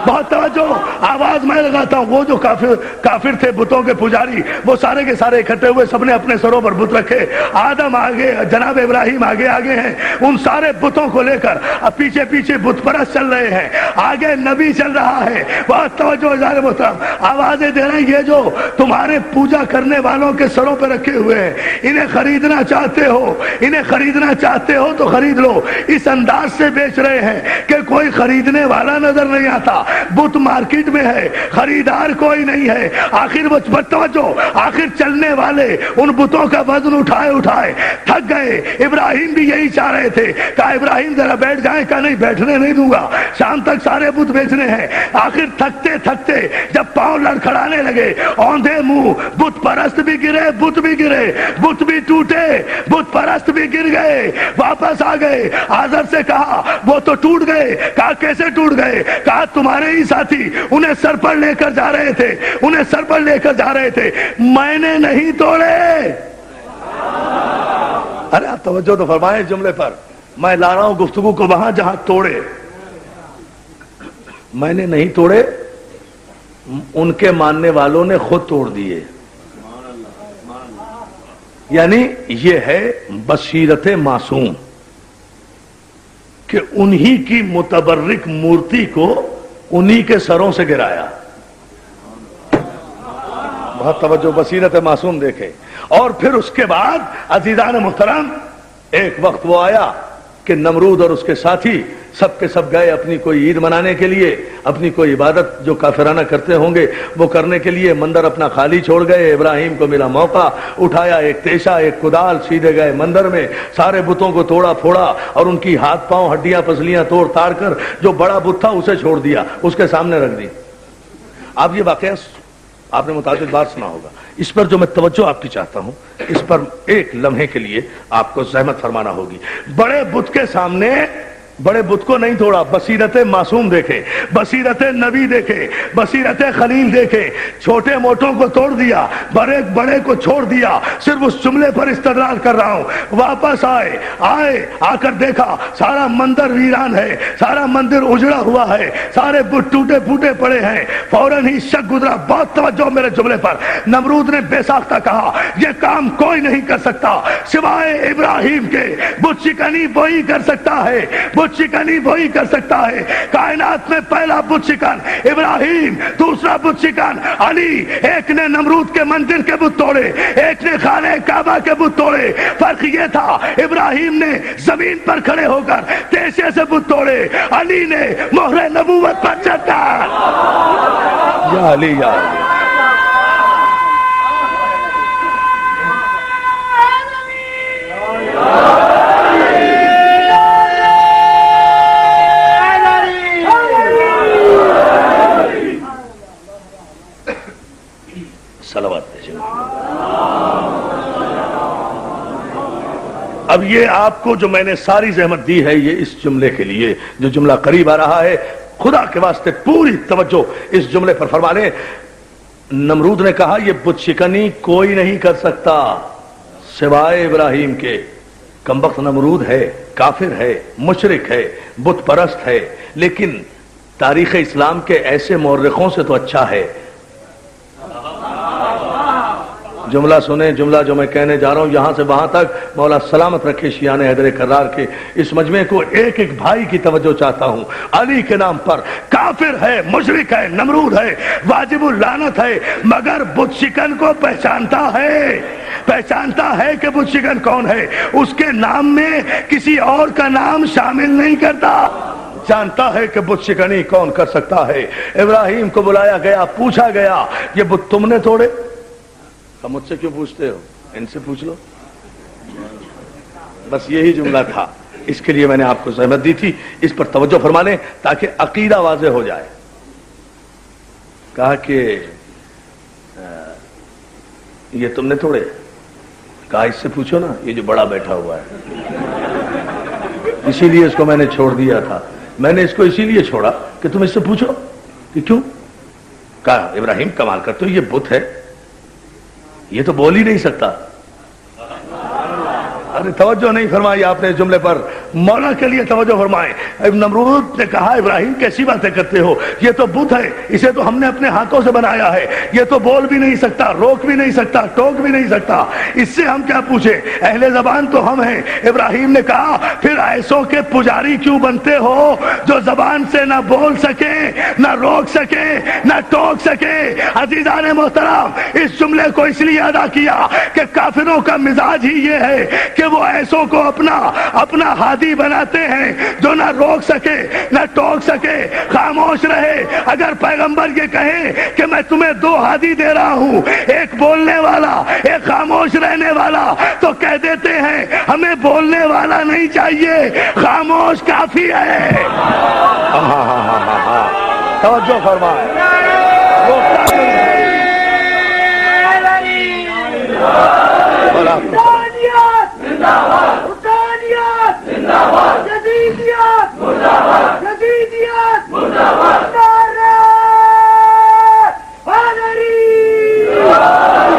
بہت توجہ، آواز میں لگاتا ہوں۔ وہ جو کافر تھے بتوں کے پجاری، وہ سارے کے سارے اکٹھے ہوئے، سب نے اپنے سروں پر بت رکھے، آدم آگے، جناب ابراہیم آگے ہیں، ان سارے بتوں کو لے کر اب پیچھے پیچھے بت پرست چل رہے ہیں، آگے نبی چل رہا ہے۔ بہت توجہ ذرا محترم، آوازیں دے رہے ہیں یہ جو تمہارے پوجا کرنے والوں کے سروں پہ رکھے ہوئے ہیں، انہیں خریدنا چاہتے ہو، انہیں خریدنا چاہتے ہو تو خرید لو۔ اس انداز سے بیچ رہے ہیں کہ کوئی خریدنے والا نظر نہیں آتا، بت مارکیٹ میں ہے، خریدار کوئی نہیں ہے۔ آخر وہ توجہ، آخر چلنے والے ان بتوں کا وزن اٹھائے تھک گئے۔ ابراہیم بھی یہی چاہ رہے تھے، کہا ابراہیم ذرا بیٹھ جائیں، کہا نہیں بیٹھنے نہیں دوں گا، شام تک سارے بت بیچنے ہیں۔ آخر تھکتے جب پاؤں لڑکھڑانے لگے، اوندھے منہ، بت پرست بھی گرے، بت بھی گرے، بت بھی ٹوٹے، بت پرست بھی گر گئے، واپس آ گئے۔ آزر سے کہا وہ تو ٹوٹ گئے۔ کہا کیسے ٹوٹ گئے؟ کہا تمہارے ہی ساتھی انہیں سر پر لے کر جا رہے تھے، انہیں سر پر لے کر جا رہے تھے، میں نے نہیں توڑے۔ ارے آپ توجہ تو فرمائیں جملے پر، میں لا رہا ہوں گفتگو کو وہاں جہاں توڑے، میں نے نہیں توڑے، ان کے ماننے والوں نے خود توڑ دیے۔ یعنی یہ ہے بصیرت معصوم کہ انہی کی متبرک مورتی کو انہی کے سروں سے گرایا۔ بہت توجہ، بصیرت معصوم دیکھے۔ اور پھر اس کے بعد عزیزان محترم ایک وقت وہ آیا کہ نمرود اور اس کے ساتھی سب کے سب گئے اپنی کوئی عید منانے کے لیے، اپنی کوئی عبادت جو کافرانہ کرتے ہوں گے وہ کرنے کے لیے مندر اپنا خالی چھوڑ گئے۔ ابراہیم کو ملا موقع، اٹھایا ایک تیشا، ایک کدال، سیدھے گئے مندر میں، سارے بتوں کو توڑا پھوڑا اور ان کی ہاتھ پاؤں ہڈیاں پسلیاں توڑ تاڑ کر جو بڑا بت تھا اسے چھوڑ دیا، اس کے سامنے رکھ دی۔ آپ یہ واقعہ آپ نے متعدد بار سنا ہوگا، اس پر جو میں توجہ آپ کی چاہتا ہوں، اس پر ایک لمحے کے لیے آپ کو زحمت فرمانا ہوگی۔ بڑے بت کے سامنے بڑے بت کو نہیں توڑا، بصیرت معصوم دیکھے، بصیرت نبی دیکھے، بصیرت خلیل دیکھے، چھوٹے موٹوں کو توڑ دیا، بڑے کو چھوڑ دیا۔ صرف اس جملے پر استدلال کر رہا ہوں۔ واپس آئے آ کر دیکھا سارا مندر ویران ہے، سارا مندر اجڑا ہوا ہے، سارے بت ٹوٹے پھوٹے پڑے ہیں۔ فوراً ہی شک گزرا، بہت توجہ میرے جملے پر۔ نمرود نے بے ساختہ کہا یہ کام کوئی نہیں کر سکتا سوائے ابراہیم کے، بت شکنی وہی کر سکتا ہے، بت بت شکنی وہی کر سکتا ہے۔ کائنات میں پہلا بت شکن ابراہیم، دوسرا بت شکن علی۔ ایک نے نمرود کے مندر کے بت توڑے، ایک نے خانہ کعبہ کے بت توڑے۔ فرق یہ تھا ابراہیم نے زمین پر کھڑے ہو کر تیشے سے بت توڑے، علی نے مہر نبوت پر چڑھ کر یا علی یا علی۔ اب یہ آپ کو جو میں نے ساری زحمت دی ہے یہ اس جملے کے لیے، جو جملہ قریب آ رہا ہے، خدا کے واسطے پوری توجہ اس جملے پر فرما لیں۔ نمرود نے کہا یہ بت شکنی کوئی نہیں کر سکتا سوائے ابراہیم کے۔ کمبخت نمرود ہے، کافر ہے، مشرک ہے، بت پرست ہے، لیکن تاریخ اسلام کے ایسے مورخوں سے تو اچھا ہے۔ جملہ سنیں، جملہ جو میں کہنے جا رہا ہوں یہاں سے وہاں تک مولا سلامت رکھے شیعان حیدر کرار کے اس مجمع کو ایک ایک بھائی کی توجہ چاہتا ہوں۔ علی کے نام پر کافر ہے، مشرک ہے، نمرود ہے، واجب اللعنت ہے، مگر بت شکن کو پہچانتا ہے کہ بت شکن کون ہے۔ اس کے نام میں کسی اور کا نام شامل نہیں کرتا، جانتا ہے کہ بت شکنی کون کر سکتا ہے۔ ابراہیم کو بلایا گیا، پوچھا گیا یہ بت تم نے توڑے؟ ہم مجھ سے کیوں پوچھتے ہو، ان سے پوچھ لو۔ بس یہی جملہ تھا، اس کے لیے میں نے آپ کو زحمت دی تھی، اس پر توجہ فرما لیں تاکہ عقیدہ واضح ہو جائے۔ کہا کہ یہ تم نے توڑے؟ کہا اس سے پوچھو نا، یہ جو بڑا بیٹھا ہوا ہے، اسی لیے اس کو میں نے چھوڑ دیا تھا۔ میں نے اس کو اسی لیے چھوڑا کہ تم اس سے پوچھو کہ کیوں۔ کہا ابراہیم کمال کرتے ہو، یہ بت ہے، یہ تو بول ہی نہیں سکتا۔ ارے توجہ نہیں فرمائی آپ نے اس جملے پر، مولا کے لیے توجہ فرمائیں۔ نمرود نے کہا ابراہیم کیسی باتیں کرتے ہو، یہ تو بت ہے، اسے تو ہم نے اپنے ہاتھوں سے بنایا ہے، یہ تو بول بھی نہیں سکتا، روک بھی نہیں سکتا، ٹوک بھی نہیں سکتا، اس سے ہم کیا پوچھیں، اہل زبان تو ہم ہیں۔ ابراہیم نے کہا پھر ایسوں کے پجاری کیوں بنتے ہو جو زبان سے نہ بول سکے، نہ روک سکے، نہ ٹوک سکے۔ عزیزان محترم، اس جملے کو اس لیے ادا کیا کہ کافروں کا مزاج ہی یہ ہے کہ وہ ایسوں کو اپنا ہادی بناتے ہیں جو نہ روک سکے نہ ٹوک سکے، خاموش رہے۔ اگر پیغمبر یہ کہے کہ میں تمہیں دو ہادی دے رہا ہوں، ایک بولنے والا، ایک خاموش رہنے والا، تو کہہ دیتے ہیں ہمیں بولنے والا نہیں چاہیے، خاموش کافی ہے۔ توجہ فرمائے،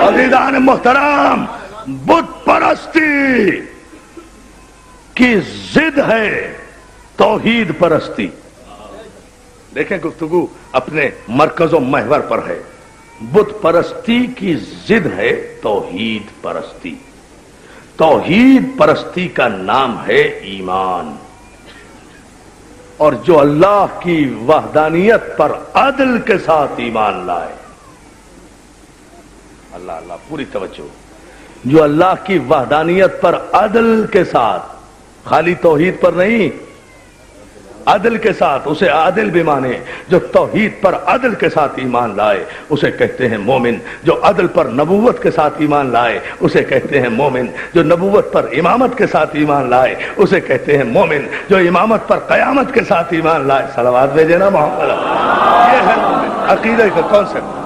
عزیزان محترم، بت پرستی کی ضد ہے توحید پرستی۔ دیکھیں گفتگو اپنے مرکز و محور پر ہے۔ بت پرستی کی ضد ہے توحید پرستی۔ توحید پرستی کا نام ہے ایمان، اور جو اللہ کی وحدانیت پر عدل کے ساتھ ایمان لائے، اللہ پوری توجہ، جو اللہ کی وحدانیت پر عدل کے ساتھ، خالی توحید پر نہیں، عدل کے ساتھ، اسے عادل بھی مانے، جو توحید پر عدل کے ساتھ ایمان لائے اسے کہتے ہیں مومن، جو عدل پر نبوت کے ساتھ ایمان لائے اسے کہتے ہیں مومن، جو نبوت پر امامت کے ساتھ ایمان لائے اسے کہتے ہیں مومن، جو امامت پر قیامت کے ساتھ ایمان لائے، صلوات بھیجے نا محمد۔ یہ ہے عقیدے کا کانسیپٹ۔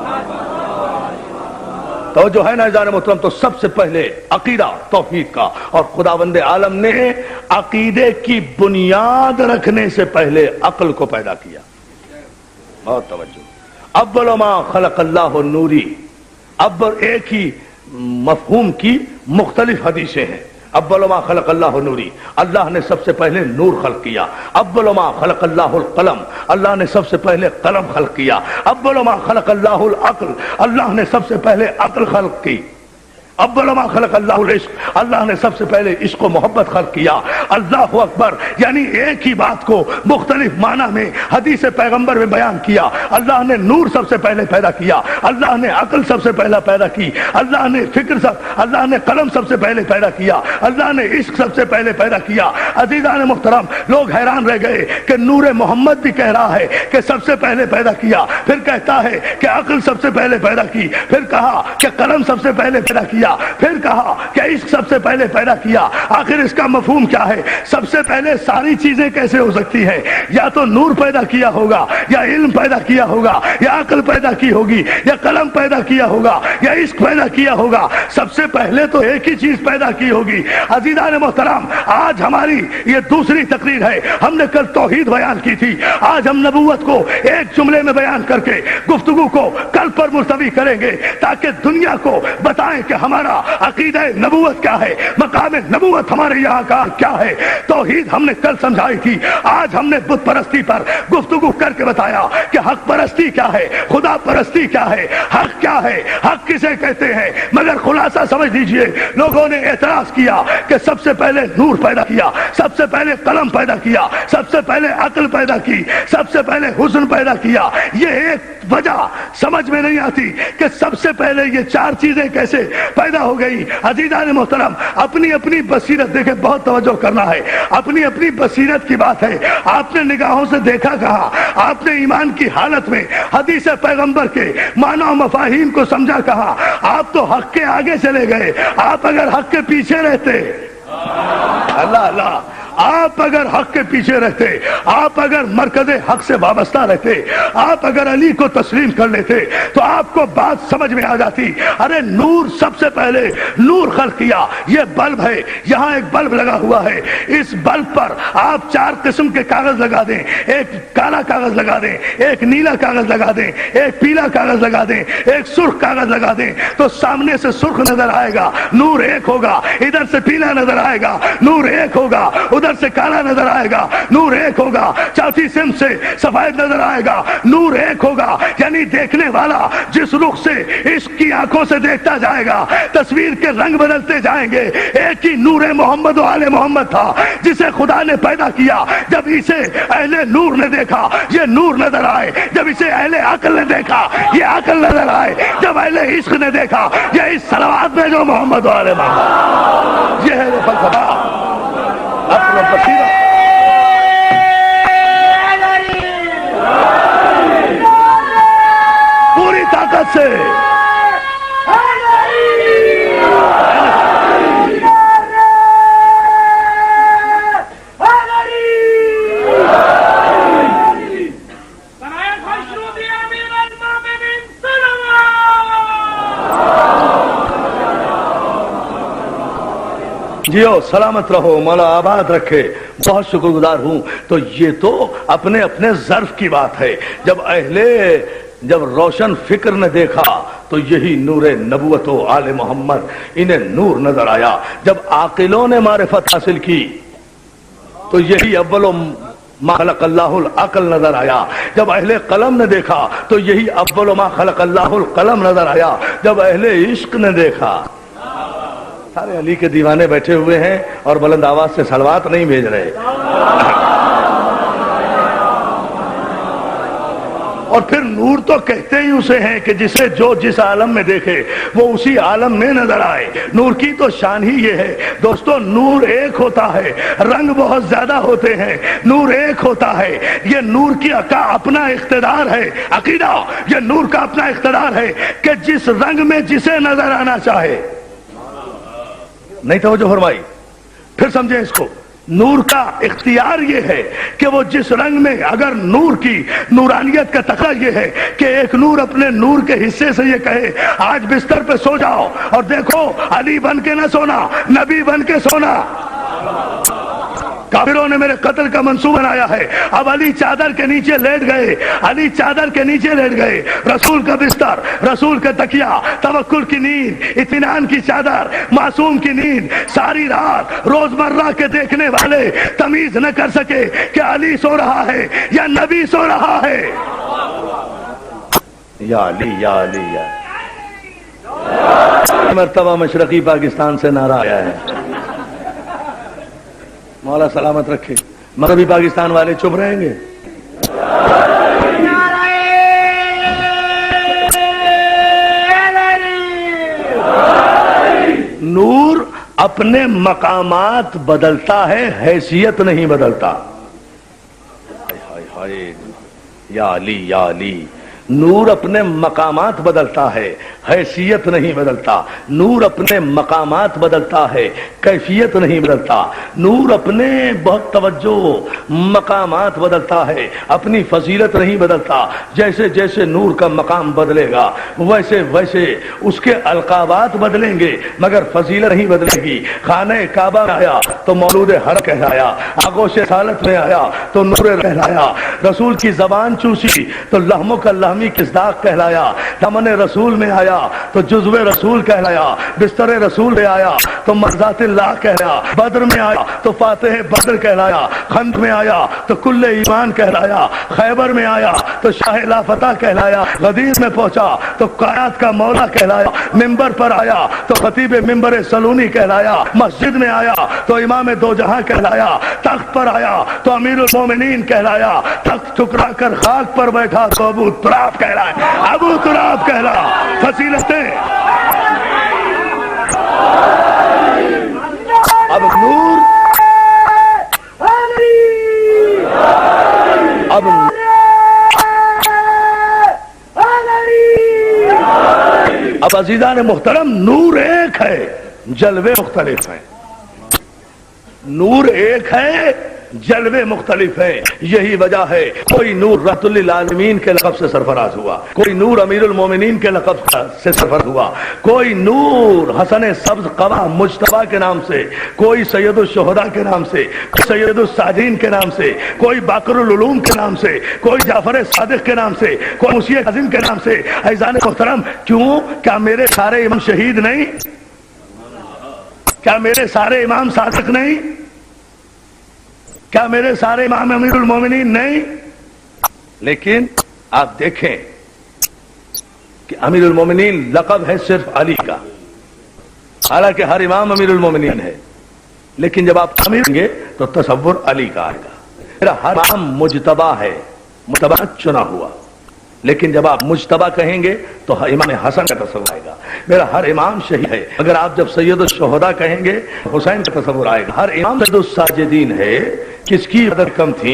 تو جو ہے نا عزیزان محترم، تو سب سے پہلے عقیدہ توحید کا، اور خداوند عالم نے عقیدے کی بنیاد رکھنے سے پہلے عقل کو پیدا کیا۔ بہت توجہ۔ اول ما خلق اللہ النوری، اول ایک ہی مفہوم کی مختلف حدیثیں ہیں۔ اول ما خلق اللہ نوری، اللہ نے سب سے پہلے نور خلق کیا۔ اول ما خلق اللہ القلم، اللہ نے سب سے پہلے قلم خلق کیا۔ اول ما خلق اللہ العقل، اللہ نے سب سے پہلے عقل خلق کی۔ اول ما خلق اللہ العشق، اللہ نے سب سے پہلے عشق و محبت خلق کیا. اللہ اکبر، یعنی ایک ہی بات کو مختلف معنی میں حدیث پیغمبر میں بیان کیا. اللہ نے نور سب سے پہلے پیدا کیا، اللہ نے عقل سب سے پہلا پیدا کی، اللہ نے فکر اللہ نے قلم سب سے پہلے پیدا کیا، اللہ نے عشق سب سے پہلے پیدا کیا. عزیزان محترم، لوگ حیران رہ گئے کہ نور محمد بھی کہہ رہا ہے کہ سب سے پہلے پیدا کیا، پھر کہتا ہے کہ عقل سب سے پہلے پیدا کی، پھر کہا کہ قلم سب سے پہلے پیدا کیا، پھر کہا کہ عشق سب سے پہلے پیدا کیا. آخر اس کا مفہوم کیا ہے؟ سب سے پہلے ساری چیزیں کیسے ہو سکتی ہیں؟ یا تو نور پیدا کیا ہوگا، یا علم پیدا کیا ہوگا، یا عقل پیدا کی ہوگی، یا قلم پیدا کیا ہوگا، یا عشق پیدا کیا ہوگا. سب سے پہلے تو ایک ہی چیز پیدا کی ہوگی. عزیزان محترم، آج ہماری یہ دوسری تقریر ہے. ہم نے کل توحید بیان کی تھی، آج ہم نبوت کو ایک جملے میں بیان کر کے گفتگو کو کل پر ملتوی کریں گے تاکہ دنیا کو بتائیں کہ ہمارا عقیدہ نبوت کیا ہے، مقام نبوت ہمارے یہاں کا کیا ہے. توحید ہم نے کل سمجھائی تھی، آج ہم نے بت پرستی پر گفتگو کر کے بتایا کہ حق پرستی کیا ہے، خدا پرستی کیا ہے، حق کیا ہے، حق کسے کہتے ہیں. مگر خلاصہ سمجھ لیجئے، لوگوں نے اعتراض کیا کہ سب سے پہلے نور پیدا کیا، سب سے پہلے قلم پیدا کیا، سب سے پہلے عقل پیدا کی، سب سے پہلے حسن پیدا کیا. یہ ایک وجہ سمجھ میں نہیں آتی کہ سب سے پہلے یہ چار چیزیں کیسے پیدا ہو گئی. عزیزان محترم، اپنی اپنی بصیرت دیکھیں، بہت توجہ کرنا ہے، اپنی اپنی بصیرت کی بات ہے. آپ نے نگاہوں سے دیکھا کہاں؟ آپ نے ایمان کی حالت میں حدیث پیغمبر کے معنی و مفاہیم کو سمجھا کہاں؟ آپ تو حق کے آگے چلے گئے. آپ اگر حق کے پیچھے رہتے، اللہ اللہ، آپ اگر حق کے پیچھے رہتے، آپ اگر مرکز حق سے وابستہ رہتے، آپ اگر علی کو تسلیم کر لیتے تو آپ کو بات سمجھ میں آ جاتی. ارے نور سب سے پہلے نور خلق کیا. یہ بلب ہے، یہاں ایک بلب لگا ہوا ہے، اس بلب پر آپ چار قسم کے کاغذ لگا دیں، ایک کالا کاغذ لگا دیں، ایک نیلا کاغذ لگا دیں، ایک پیلا کاغذ لگا دیں، ایک سرخ کاغذ لگا دیں تو سامنے سے سرخ نظر آئے گا، نور ایک ہوگا. ادھر سے پیلا نظر آئے گا، نور ایک ہوگا. ادھر سے کالا نظر آئے گا، نور ایک ہوگا. چوتھی سمت سے سفید نظر آئے گا، نور ایک ہوگا. یعنی دیکھنے والا جس رخ سے عشق کی آنکھوں سے دیکھتا جائے گا، تصویر کے رنگ بدلتے جائیں گے. ایک ہی نور محمد و آل محمد تھا جسے خدا نے پیدا کیا. جب اسے اہل نور نے دیکھا یہ نور نظر آئے، جب اسے اہل عقل نے دیکھا یہ عقل نظر آئے، جب اہل عشق نے دیکھا یہ اس صلوات میں جو محمد و آل محمد. یہ ہے وہ فلسفہ، اپنا بصیرت. پوری طاقت سے جیو سلامت رہو، مولا آباد رکھے. بہت شکر گزار ہوں. تو یہ تو اپنے اپنے ظرف کی بات ہے. جب روشن فکر نے دیکھا تو یہی نور نبوت و آل محمد انہیں نور نظر آیا. جب عاقلوں نے معرفت حاصل کی تو یہی اول ما خلق اللہ العقل نظر آیا. جب اہل قلم نے دیکھا تو یہی اول ما خلق اللہ القلم نظر آیا. جب اہل عشق نے دیکھا، سارے علی کے دیوانے بیٹھے ہوئے ہیں اور بلند آواز سے صلوات نہیں بھیج رہے. اور پھر نور تو کہتے ہی اسے ہیں کہ جسے جو جس عالم میں دیکھے وہ اسی عالم میں نظر آئے. نور کی تو شان ہی یہ ہے دوستو. نور ایک ہوتا ہے، رنگ بہت زیادہ ہوتے ہیں، نور ایک ہوتا ہے. یہ نور کا اپنا اقتدار ہے. عقیدہ یہ نور کا اپنا اقتدار ہے کہ جس رنگ میں جسے نظر آنا چاہے. نہیں توجہ فرمائی؟ پھر سمجھیں اس کو. نور کا اختیار یہ ہے کہ وہ جس رنگ میں، اگر نور کی نورانیت کا تقاضا یہ ہے کہ ایک نور اپنے نور کے حصے سے یہ کہے آج بستر پہ سو جاؤ اور دیکھو علی بن کے نہ سونا، نبی بن کے سونا. کافروں نے میرے قتل کا منصوبہ بنایا ہے. اب علی چادر کے نیچے لیٹ گئے، علی چادر کے نیچے لیٹ گئے. رسول کا بستر، رسول کا تکیہ، توکل کی نیند، اطمینان کی چادر، معصوم کی نیند. ساری رات روزمرہ کے دیکھنے والے تمیز نہ کر سکے کہ علی سو رہا ہے یا نبی سو رہا ہے. یا علی یا علی یا مرتبہ مشرقی پاکستان سے نعرہ آیا ہے، مولا سلامت رکھے۔ مغربی پاکستان والے چپ رہیں گے؟ نور اپنے مقامات بدلتا ہے، حیثیت نہیں بدلتا۔ ہائے ہائے، یا علی یا علی، نور اپنے مقامات بدلتا ہے، حیثیت نہیں بدلتا۔ نور اپنے مقامات بدلتا ہے، کیفیت نہیں بدلتا۔ نور اپنے بہت توجہ مقامات بدلتا ہے، اپنی فضیلت نہیں بدلتا۔ جیسے جیسے نور کا مقام بدلے گا ویسے ویسے اس کے القابات بدلیں گے، مگر فضیلت نہیں بدلے گی۔ خانہ کعبہ میں آیا تو مولود حرم کہلایا، آغوش سالت میں آیا تو نور کہلایا، رسول کی زبان چوسی تو لہموں کا لہمی کسداق کہلایا، دمن رسول میں آیا تو جزو رسول کہلایا، بستر رسول میں آیا تو مرضات اللہ کہلایا، بدر میں آیا تو فاتح بدر کہلایا، خندق میں آیا تو کل ایمان کہلایا، خیبر میں آیا تو شاہ لا فتح کہلایا، غدیر میں پہنچا تو کائنات کا مولا کہلایا، ممبر پر آیا تو خطیب ممبر سلونی کہلایا، مسجد میں آیا تو امام دو جہاں کہلایا، تخت پر آیا تو امیر المومنین کہلایا، تخت ٹھکرا کر خاک پر بیٹھا تو ابو تراب کہلایا، ابو تراب کہلا۔ فضیلتیں اب نور اب عزیزان محترم، نور ایک ہے، جلوے مختلف ہیں۔ نور ایک ہے، جلوے مختلف ہیں۔ یہی وجہ ہے کوئی نور رحمت للعالمین کے لقب سے سرفراز ہوا، کوئی نور امیر المومنین کے لقب سے سرفراز ہوا، کوئی نور حسن سبز قبا مجتبیٰ کے نام سے، کوئی سید الشہداء کے نام سے، کوئی سید السعدین کے نام سے، کوئی باقر العلوم کے نام سے، کوئی جعفر صادق کے نام سے، کوئی موسی عظیم کے نام سے۔ عزیزان محترم، کیوں؟ کیا میرے سارے امام شہید نہیں؟ کیا میرے سارے امام صادق نہیں؟ کیا میرے سارے امام امیر المومنین نہیں؟ لیکن آپ دیکھیں کہ امیر المومنین لقب ہے صرف علی کا، حالانکہ ہر امام امیر المومنین ہے، لیکن جب آپ امیر ہوں گے تو تصور علی کا آئے گا۔ میرا ہر امام مجتبیٰ ہے، مجتبیٰ چنا ہوا، لیکن جب آپ مجتبیٰ کہیں گے تو امام حسن کا تصور آئے گا۔ میرا ہر امام شہید ہے، اگر آپ جب سید الشہداء کہیں گے حسین کا تصور آئے گا۔ ہر امام سید الساجدین ہے، کس کی عدد کم تھی؟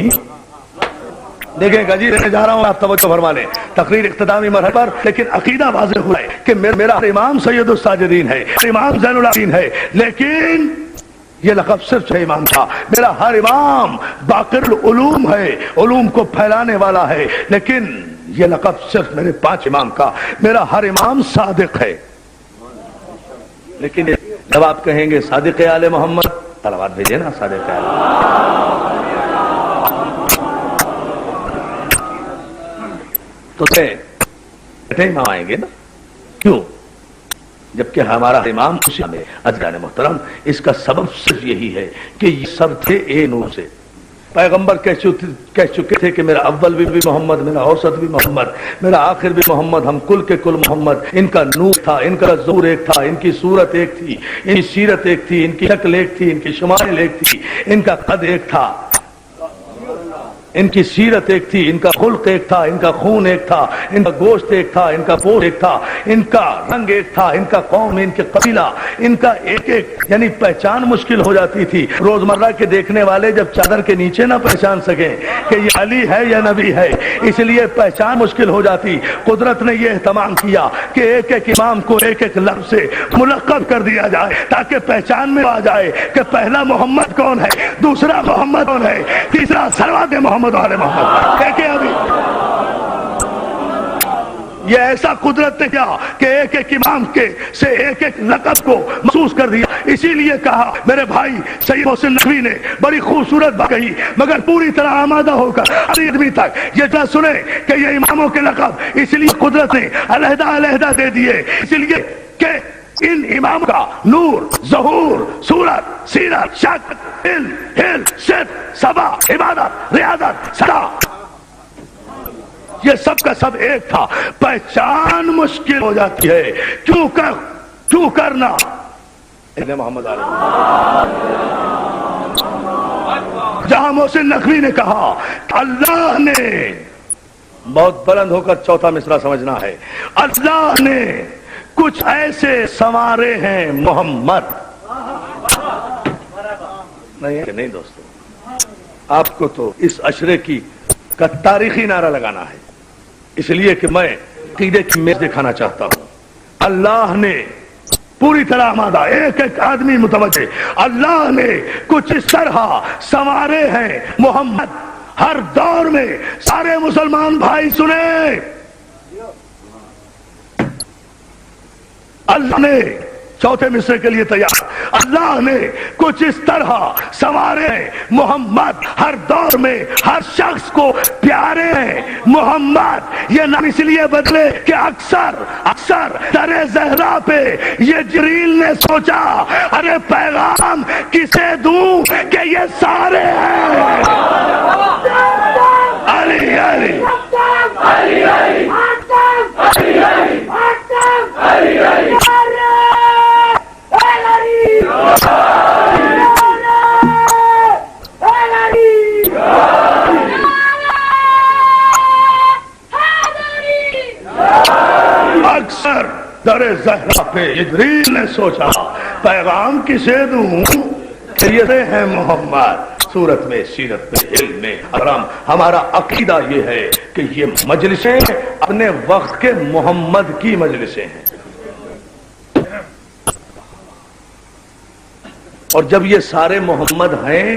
دیکھیں گا جی، جا رہا ہوں، آپ توجہ فرما لیں، تقریر اختتامی مرحلے پر، لیکن عقیدہ واضح ہوا ہے کہ میرا ہر امام سید الساجدین ہے، امام زین العابدین ہے، لیکن یہ لقب صرف ہے امام کا۔ میرا ہر امام باقر العلوم ہے، علوم کو پھیلانے والا ہے، لیکن یہ لقب صرف میرے 5 امام کا۔ میرا ہر امام صادق ہے، لیکن جب آپ کہیں گے صادق آل محمد، صلوات بھیجے نا صادق آل محمد، تو امام آئیں گے نا؟ کیوں؟ جبکہ ہمارا امام خوشی میں۔ عزیزان محترم، اس کا سبب صرف یہی ہے کہ یہ سب تھے اے نور سے۔ پیغمبر کہہ چکے تھے کہ میرا اول بھی محمد، میرا اوسط بھی محمد، میرا آخر بھی محمد، ہم کل کے کل محمد۔ ان کا نور تھا، ان کا ظہور ایک تھا، ان کی صورت ایک تھی، ان کی سیرت ایک تھی، ان کی شکل ایک تھی، ان کی شمائل ایک تھی، ان کا قد ایک تھا، ان کی سیرت ایک تھی، ان کا خلق ایک تھا، ان کا خون ایک تھا، ان کا گوشت ایک تھا، ان کا پوش ایک تھا، ان کا رنگ ایک تھا، ان کا قوم، ان کے قبیلہ، ان کا ایک ایک، یعنی پہچان مشکل ہو جاتی تھی۔ روزمرہ کے دیکھنے والے جب چادر کے نیچے نہ پہچان سکیں کہ یہ علی ہے یا نبی ہے، اس لیے پہچان مشکل ہو جاتی۔ قدرت نے یہ اہتمام کیا کہ ایک ایک امام کو ایک ایک لفظ سے ملقب کر دیا جائے، تاکہ پہچان میں آ جائے کہ پہلا محمد کون ہے، دوسرا محمد کون ہے، تیسرا صلوات محمد والے محمد۔ دیکھیں ابھی یہ ایسا قدرت نے کیا کہ ایک ایک امام کے سے ایک ایک لقب کو محسوس کر دیا۔ اسی لیے کہا میرے بھائی سید محسن نقوی نے بڑی خوبصورت بات کہی، مگر پوری طرح آمادہ ہو کر آدمی تک یہ نہ سنے کہ یہ اماموں کے لقب اس لیے قدرت نے علیحدہ علیحدہ دے دیے، اس لیے کہ ان امام کا نور، ظہور، صورت، سیرت، شکل، علم، حل، صدق، صبا، عبادت، ریاضت، صدا، یہ سب کا سب ایک تھا۔ پہچان مشکل ہو جاتی ہے کیونکہ کیوں کرنا؟ محمد جہاں محسن نقوی نے کہا اللہ نے، بہت بلند ہو کر چوتھا مصرع سمجھنا ہے، اللہ نے کچھ ایسے سنوارے ہیں محمد، نہیں دوستو، آپ کو تو اس عشرے کی کا تاریخی نعرہ لگانا ہے، اس لیے کہ میں عقیدے کی میز دکھانا چاہتا ہوں۔ اللہ نے پوری طرح آمادہ، ایک ایک آدمی متوجہ، اللہ نے کچھ اس طرح سنوارے ہیں محمد، ہر دور میں سارے مسلمان بھائی سنیں، اللہ نے چوتھے مصرے کے لیے تیار، اللہ نے کچھ اس طرح سنوارے ہیں محمد، ہر دور میں ہر شخص کو پیارے ہیں محمد۔ یہ نام اس لیے بدلے کہ اکثر در زہرا پہ یہ جبریل نے سوچا ارے پیغام کسے دوں کہ یہ سارے ہیں، علی علی علی علی اکثر در زہرا پہ جبریل نے سوچا پیغام کسے دوں کہ یہ ہیں محمد۔ صورت میں، سیرت میں، علم میں، اکرام، ہمارا عقیدہ یہ ہے کہ یہ مجلسیں اپنے وقت کے محمد کی مجلسیں ہیں، اور جب یہ سارے محمد ہیں،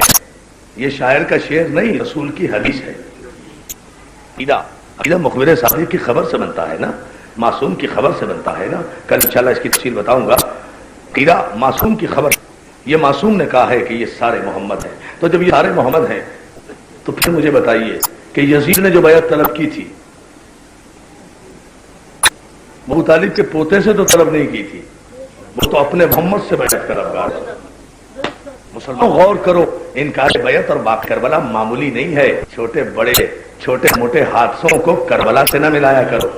یہ شاعر کا شعر نہیں، رسول کی حدیث ہے۔ عقیدہ مخبر صادق کی خبر سے بنتا ہے نا، معصوم کی خبر سے بنتا ہے نا، کل انشاءاللہ اس کی تفصیل بتاؤں گا۔ عقیدہ معصوم کی خبر، یہ معصوم نے کہا ہے کہ یہ سارے محمد ہیں، تو جب یہ سارے محمد ہیں تو پھر مجھے بتائیے کہ یزید نے جو بیعت طلب کی تھی، ابو طالب کے پوتے سے تو طلب نہیں کی تھی، وہ تو اپنے محمد سے بیعت طلبگار ہے۔ مسلمان غور کرو، انکار بیعت اور باقی کربلا معمولی نہیں ہے، چھوٹے بڑے چھوٹے موٹے حادثوں کو کربلا سے نہ ملایا کرو،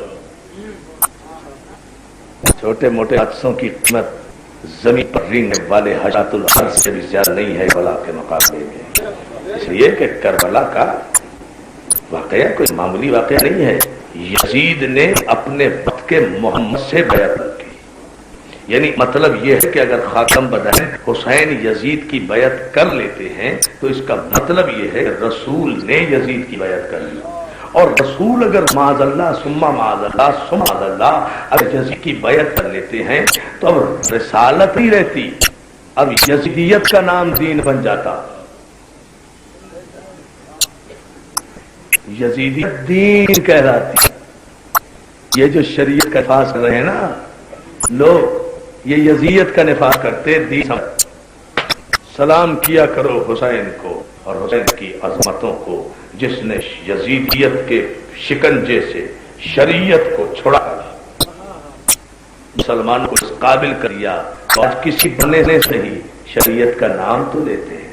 چھوٹے موٹے حادثوں کی قیمت زمین پر رینگنے والے حجات الارض سے بھی زیادہ نہیں ہے کربلا کے مقابلے میں، اس لیے کہ کربلا کا واقعہ کوئی معمولی واقعہ نہیں ہے۔ یزید نے اپنے وقت کے محمد سے بیعت کی، یعنی مطلب یہ ہے کہ اگر خاتم بدن حسین یزید کی بیعت کر لیتے ہیں تو اس کا مطلب یہ ہے کہ رسول نے یزید کی بیعت کر لی، اور رسول اگر معاذ اللہ ثم معاذ اللہ ثم معاذ اللہ اگر یزید کی بیعت کر لیتے ہیں تو اب رسالت ہی رہتی، اب یزیدیت کا نام دین بن جاتا، یزیدیت دین کہلاتی۔ یہ جو شریعت کا نفاذ کر رہے ہیں نا لوگ، یہ یزیدیت کا نفاذ کرتے دین سمجھ۔ سلام کیا کرو حسین کو اور حسین کی عظمتوں کو، جس نے یزیدیت کے شکنجے سے شریعت کو چھڑا مسلمان کو اس قابل کر دیا، آج کسی بنے سے ہی شریعت کا نام تو لیتے ہیں۔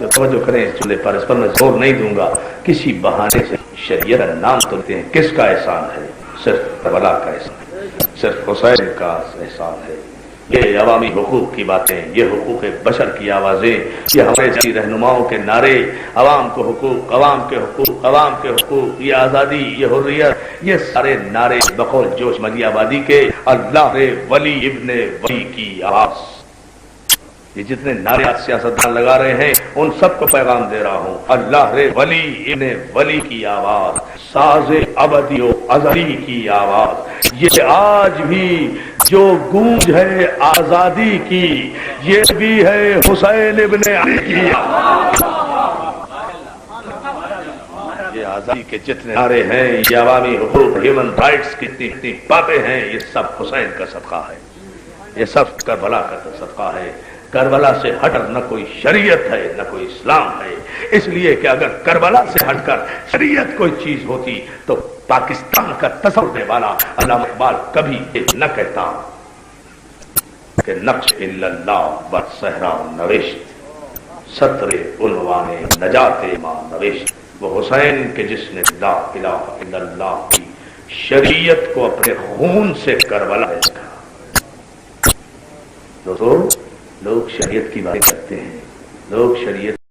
توجہ کریں اس چولہے پر، اس پر میں زور نہیں دوں گا، کسی بہانے سے شریعت کا نام تو لیتے ہیں۔ کس کا احسان ہے؟ صرف کربلا کا احسان، صرف حسین کا احسان ہے۔ یہ عوامی حقوق کی باتیں، یہ حقوق بشر کی آوازیں، یہ ہمارے جی رہنماؤں کے نعرے، عوام کو حقوق، عوام کے حقوق، عوام کے حقوق، یہ آزادی، یہ حریت، یہ سارے نعرے بقول جوش ملی آبادی کے اللہ رے ولی ابن ولی کی آواز۔ یہ جتنے نعرے سیاستدان لگا رہے ہیں ان سب کو پیغام دے رہا ہوں، اللہ رے ولی ابن ولی کی آواز، ساز ابدی و ازلی کی آواز، یہ آج بھی جو گونج ہے آزادی کی، یہ بھی ہے حسین ابن علی کی آواز۔ یہ آزادی کے جتنے نعرے ہیں، یہ عوامی حقوق، ہیومن رائٹس کی جتنی باتیں ہیں، یہ سب حسین کا صدقہ ہے، یہ سب کربلا کا صدقہ ہے۔ کربلا سے ہٹ کر نہ کوئی شریعت ہے نہ کوئی اسلام ہے، اس لیے کہ اگر کربلا سے ہٹ کر شریعت کوئی چیز ہوتی تو پاکستان کا تصور دینے والا علامہ اقبال کبھی یہ نہ کہتا کہ نقش الا اللہ بر صحرا نوشت، سطر عنوان نجات ماں نوشت۔ وہ حسین کے جس نے لا الہ الا اللہ کی شریعت کو اپنے خون سے کربلا لکھا، دوستوں، لوگ شریعت کی باتیں کرتے ہیں، لوگ شریعت